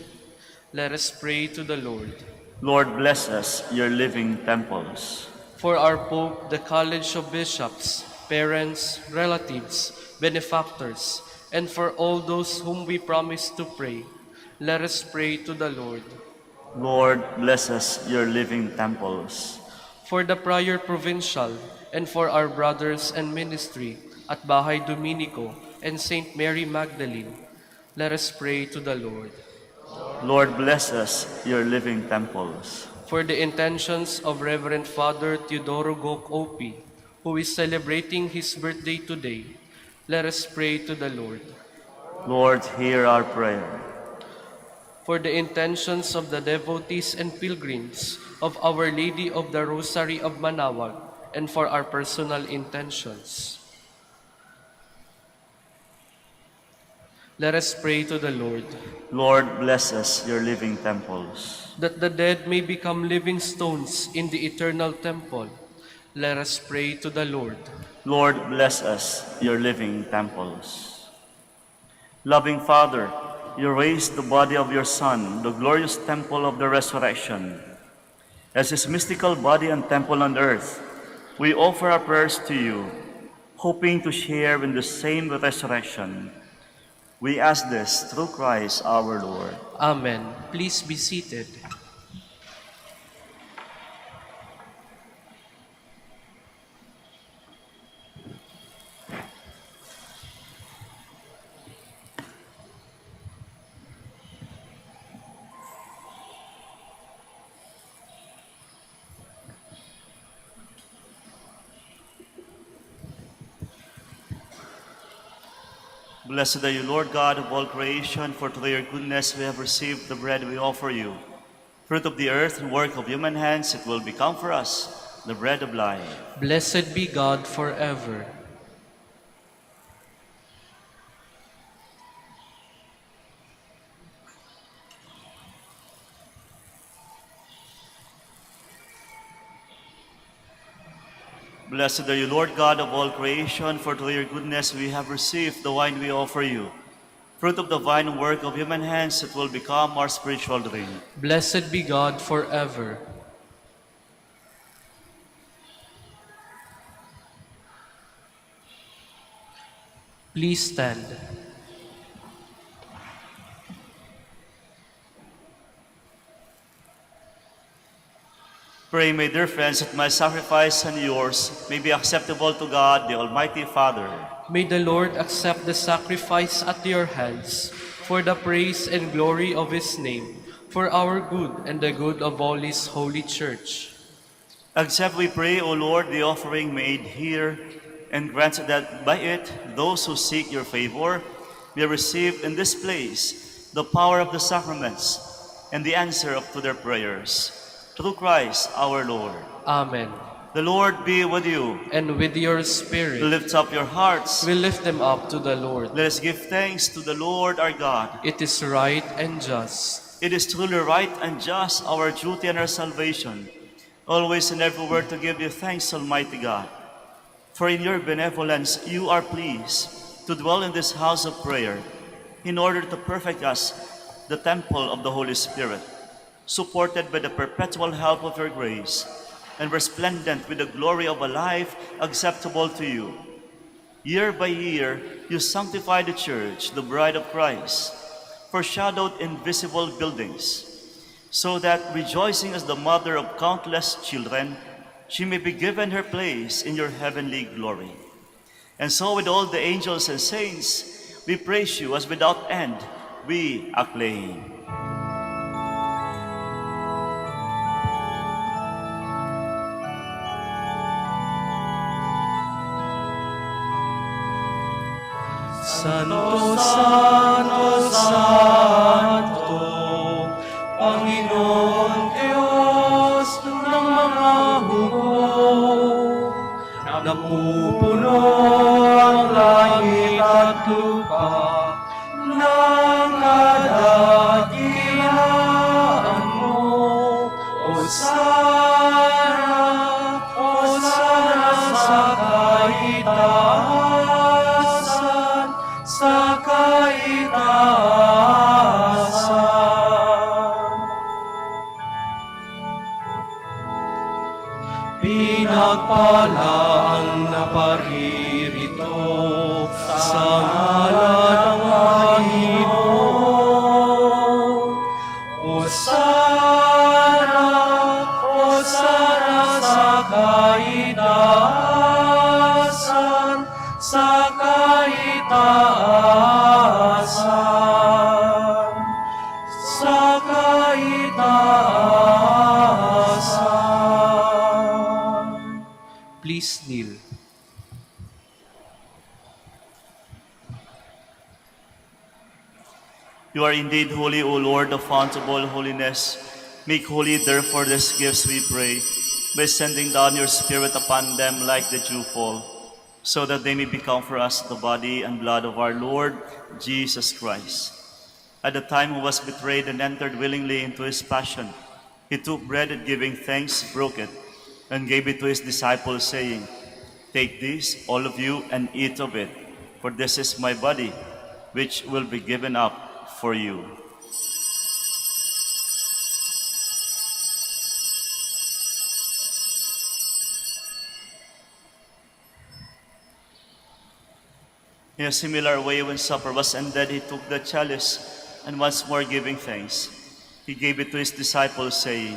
Let us pray to the Lord. Lord, bless us, your living temples. For our Pope, the College of Bishops, parents, relatives, benefactors, and for all those whom we promise to pray, let us pray to the Lord. Lord, bless us, your living temples. For the Prior Provincial, and for our brothers and ministry at Bahay Dominico and Saint Mary Magdalene, let us pray to the Lord. Lord, bless us, your living temples. For the intentions of Reverend Father Teodoro Gok Opi, who is celebrating his birthday today, let us pray to the Lord. Lord, hear our prayer. For the intentions of the devotees and pilgrims of Our Lady of the Rosary of Manaoag, and for our personal intentions. Let us pray to the Lord. Lord, bless us, your living temples. That the dead may become living stones in the eternal temple. Let us pray to the Lord. Lord, bless us, your living temples. Loving Father, you raised the body of your Son, the glorious temple of the resurrection. As his mystical body and temple on earth, we offer our prayers to you, hoping to share in the same resurrection. We ask this through Christ our Lord. Amen. Please be seated. Blessed are you, Lord God of all creation, for through your goodness we have received the bread we offer you. Fruit of the earth and work of human hands, it will become for us the bread of life. Blessed be God forever. Blessed are you, Lord God of all creation, for through your goodness we have received the wine we offer you. Fruit of the vine and work of human hands, it will become our spiritual drink. Blessed be God forever. Please stand. Pray, my dear friends, that my sacrifice and yours may be acceptable to God, the Almighty Father. May the Lord accept the sacrifice at your hands for the praise and glory of his name, for our good and the good of all his holy church. Accept, we pray, O Lord, the offering made here, and grant that by it those who seek your favor may receive in this place the power of the sacraments and the answer to their prayers. Through Christ our Lord. Amen. The Lord be with you. And with your spirit, Lift up your hearts. we lift them up to the Lord. Let us give thanks to the Lord our God. It is right and just. It is truly right and just, our duty and our salvation, always and everywhere to give you thanks, Almighty God. For in your benevolence you are pleased to dwell in this house of prayer, in order to perfect us, the temple of the Holy Spirit, supported by the perpetual help of your grace, and resplendent with the glory of a life acceptable to you. Year by year, you sanctify the church, the bride of Christ, foreshadowed in visible buildings, so that, rejoicing as the mother of countless children, she may be given her place in your heavenly glory. And so with all the angels and saints, we praise you as without end we acclaim. Santo, Santo, Santo, Panginoon Diyos ng mga hukbo. kaitaasan, sa kaitaasan. Pinagpala ang naparirito sa ngalan ng Panginoon. Hosana, Hosana sa kaitaasan, sa kaitaasan, sa kaitaasan. Please kneel. You are indeed holy, O Lord, the fount of all holiness. Make holy, therefore, these gifts, we pray, by sending down your Spirit upon them like the dewfall, so that they may become for us the body and blood of our Lord Jesus Christ. At the time he was betrayed and entered willingly into his passion, he took bread and giving thanks, broke it, and gave it to his disciples, saying, "Take this, all of you, and eat of it, for this is my body, which will be given up for you." In a similar way, when supper was ended, he took the chalice, and once more giving thanks, he gave it to his disciples, saying,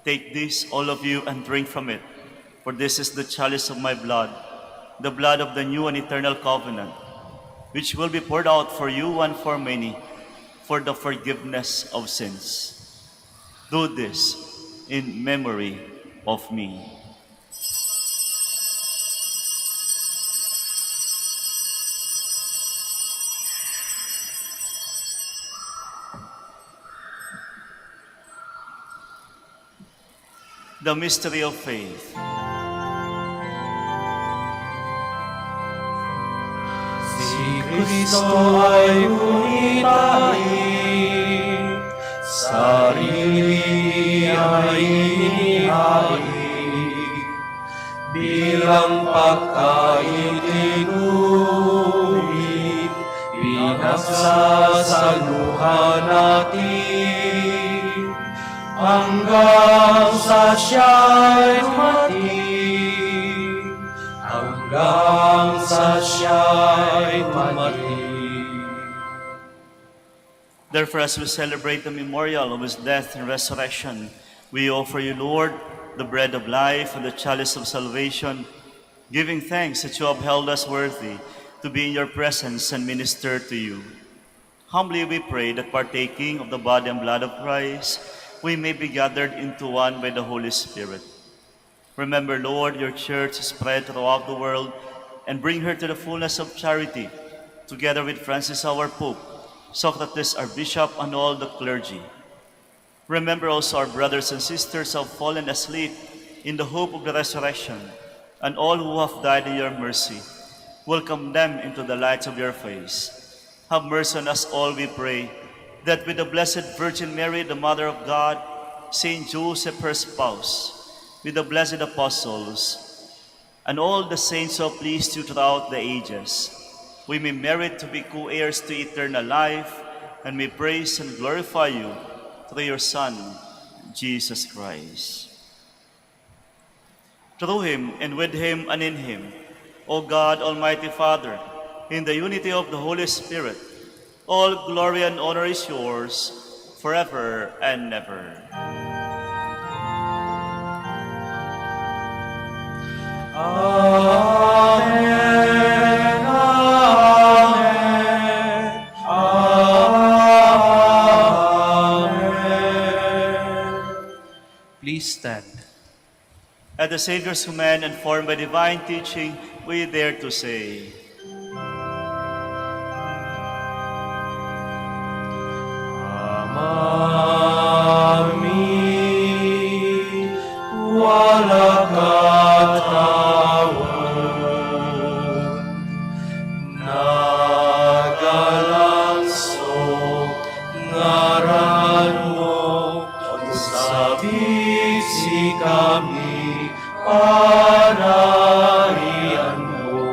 "Take this, all of you, and drink from it, for this is the chalice of my blood, the blood of the new and eternal covenant, which will be poured out for you and for many, for the forgiveness of sins. Do this in memory of me." The mystery of faith. Si Kristo ay bumitahin, sarili ay inihain, bilang pagkain inumin, pinagsasaluhan natin, hanggang sa siya'y dumating, hanggang sa siya'y dumating. Therefore, as we celebrate the memorial of his death and resurrection, we offer you, Lord, the bread of life and the chalice of salvation, giving thanks that you have held us worthy to be in your presence and minister to you. Humbly we pray that partaking of the body and blood of Christ, we may be gathered into one by the Holy Spirit. Remember, Lord, your church spread throughout the world, and bring her to the fullness of charity, together with Francis our Pope, Socrates our Bishop, and all the clergy. Remember also our brothers and sisters who have fallen asleep in the hope of the resurrection, and all who have died in your mercy. Welcome them into the light of your face. Have mercy on us all, we pray, that with the Blessed Virgin Mary, the Mother of God, Saint Joseph, her spouse, with the blessed apostles, and all the saints who have pleased you throughout the ages, we may merit to be co-heirs to eternal life, and may praise and glorify you through your Son, Jesus Christ. Through him, and with him, and in him, O God, Almighty Father, in the unity of the Holy Spirit, all glory and honor is yours forever and ever. Amen. Amen. Amen. Please stand. At the Savior's command and formed by divine teaching, we dare to say, Amin. Wala katawon, nagalansok ngaran mo, usabisi kami panarian mo.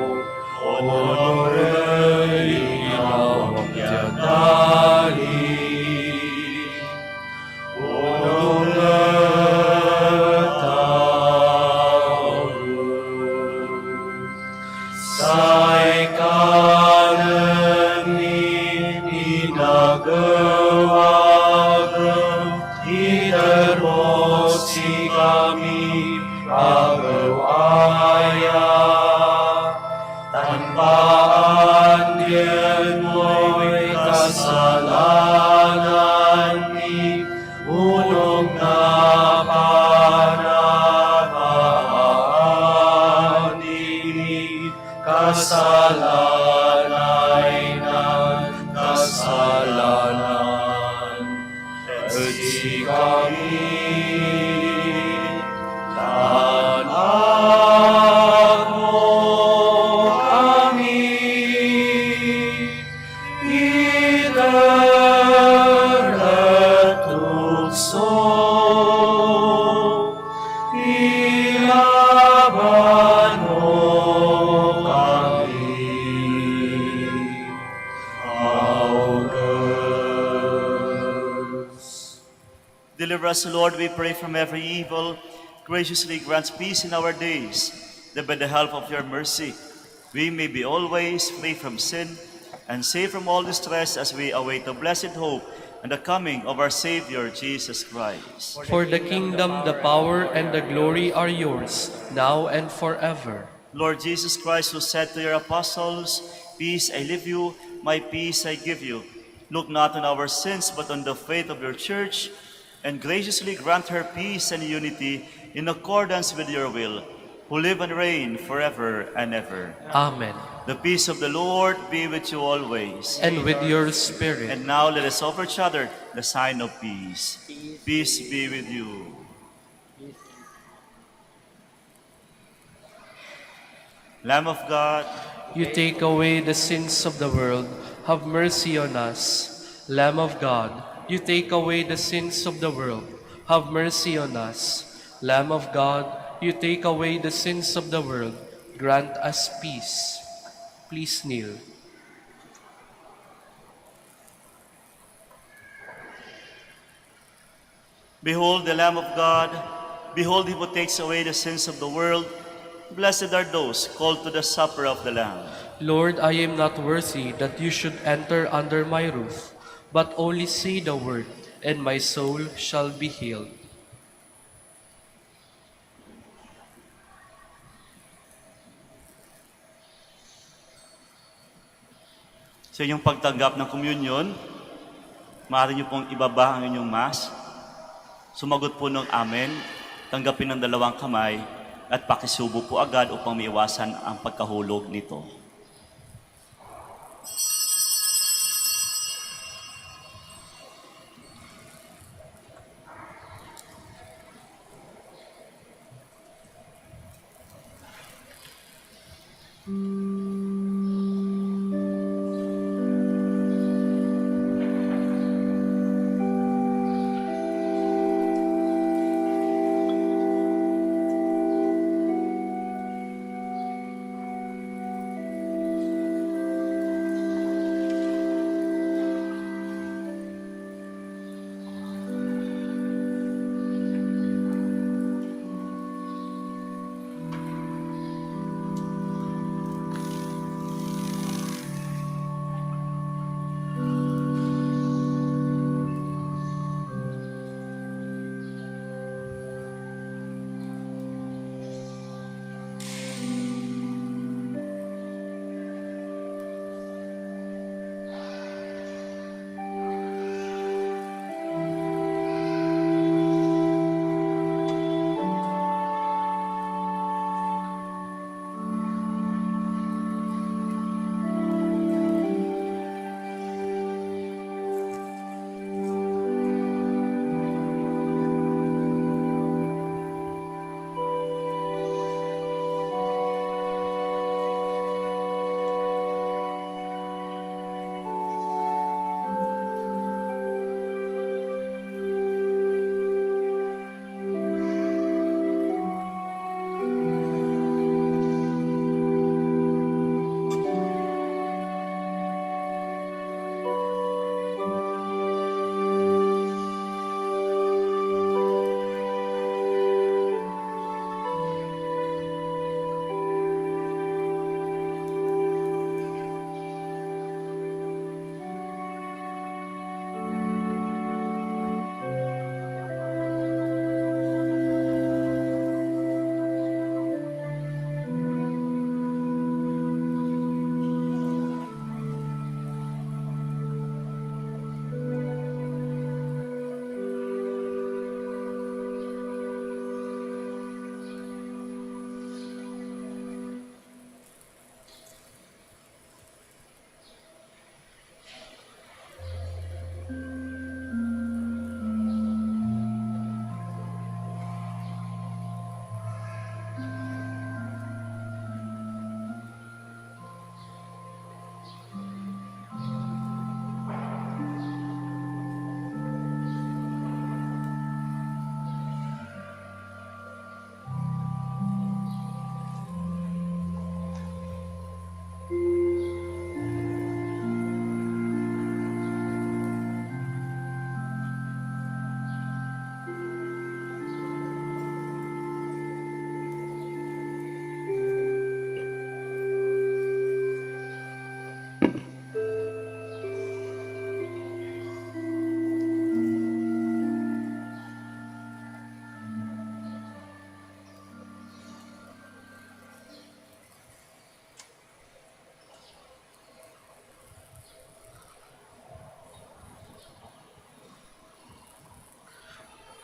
Reina magdadali, unong Say kanan ni inagawagan, itermosi kami pagawaya. Tanpaan diyan mo'y kasalanan ni unong na panabaan ni kasalanay ng kasalanan. Di kami tanan mo kami, idaratugso, ilaban mo kami. Deliver us, Lord, we pray, from every evil. Graciously grant peace in our days, that by the help of your mercy, we may be always free from sin and safe from all distress as we await the blessed hope and the coming of our Savior, Jesus Christ. For the kingdom, the power, and the glory are yours, now and forever. Lord Jesus Christ, who said to your apostles, "Peace I leave you, my peace I give you," look not on our sins, but on the faith of your church, and graciously grant her peace and unity in accordance with your will, who live and reign forever and ever. Amen. The peace of the Lord be with you always. And with your spirit. And now let us offer each other the sign of peace. Peace be with you. Lamb of God, You take away the sins of the world, have mercy on us. Lamb of God, you take away the sins of the world, have mercy on us. Lamb of God, you take away the sins of the world, grant us peace. Please kneel. behold the Lamb of God, behold him who takes away the sins of the world. Blessed are those called to the supper of the Lamb. Lord, I am not worthy that you should enter under my roof, but only say the word, and my soul shall be healed. Sa inyong pagtanggap ng communion, maaari niyo pong ibaba ang inyong mask. Sumagot po ng amen, tanggapin ng dalawang kamay, at pakisubo po agad upang maiwasan ang pagkahulog nito.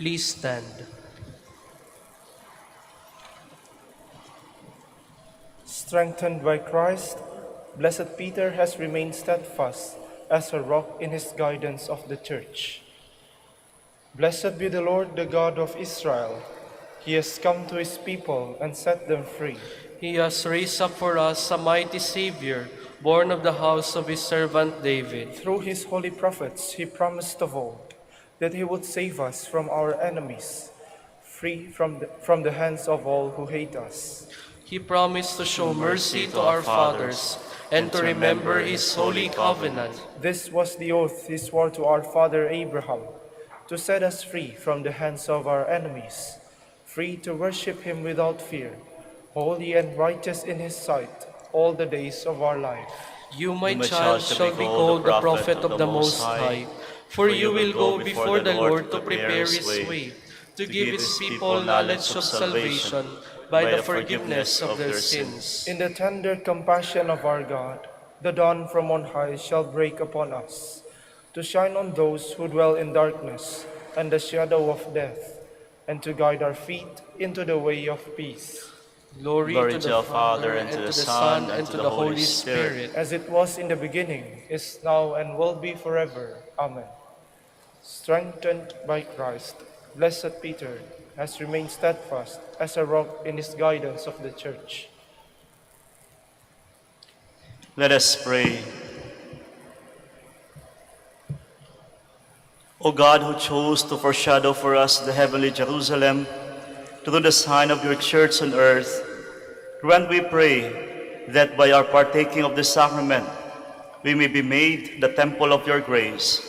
Please stand. Strengthened by Christ, Blessed Peter has remained steadfast as a rock in his guidance of the Church. Blessed be the Lord, the God of Israel. He has come to his people and set them free. He has raised up for us a mighty Savior, born of the house of his servant David. Through his holy prophets, he promised of old that he would save us from our enemies, free from the hands of all who hate us. He promised to show mercy to our fathers and to remember his holy covenant. This was the oath he swore to our father Abraham, to set us free from the hands of our enemies, free to worship him without fear, holy and righteous in his sight all the days of our life. You, my child, shall be called the prophet of the Most High, for you will go before the Lord to prepare his way, to give his people knowledge of salvation by the forgiveness of their sins. In the tender compassion of our God, the dawn from on high shall break upon us, to shine on those who dwell in darkness and the shadow of death, and to guide our feet into the way of peace. Glory to the Father, and to the Son, and to the Holy Spirit. As it was in the beginning, is now, and will be forever. Amen. Strengthened by Christ, Blessed Peter has remained steadfast as a rock in his guidance of the Church. Let us pray. O God, who chose to foreshadow for us the heavenly Jerusalem, to do the sign of your church on earth, grant, we pray, that by our partaking of the sacrament, we may be made the temple of your grace,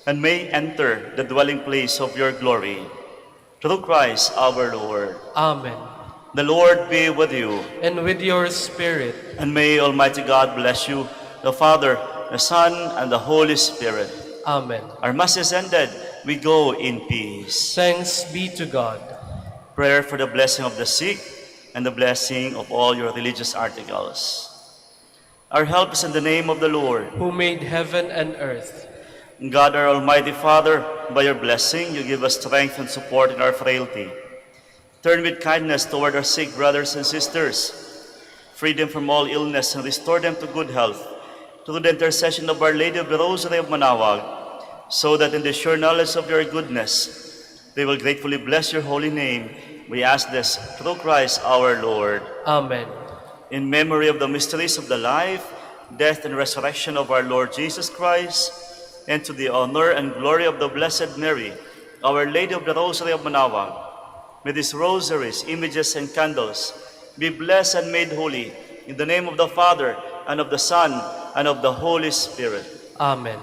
and may enter the dwelling place of your glory. Through Christ our Lord. Amen. The Lord be with you. And with your spirit. And may Almighty God bless you, the Father, the Son, and the Holy Spirit. Amen. Our Mass is ended. We go in peace. Thanks be to God. Prayer for the blessing of the sick and the blessing of all your religious articles. Our help is in the name of the Lord, who made heaven and earth. God, our Almighty Father, by your blessing, you give us strength and support in our frailty. Turn with kindness toward our sick brothers and sisters. Free them from all illness and restore them to good health, through the intercession of Our Lady of the Rosary of Manaoag, so that in the sure knowledge of your goodness, they will gratefully bless your holy name. We ask this through Christ our Lord. Amen. In memory of the mysteries of the life, death, and resurrection of our Lord Jesus Christ, and to the honor and glory of the Blessed Mary, Our Lady of the Rosary of Manaoag, may these rosaries, images, and candles be blessed and made holy in the name of the Father, and of the Son, and of the Holy Spirit. Amen.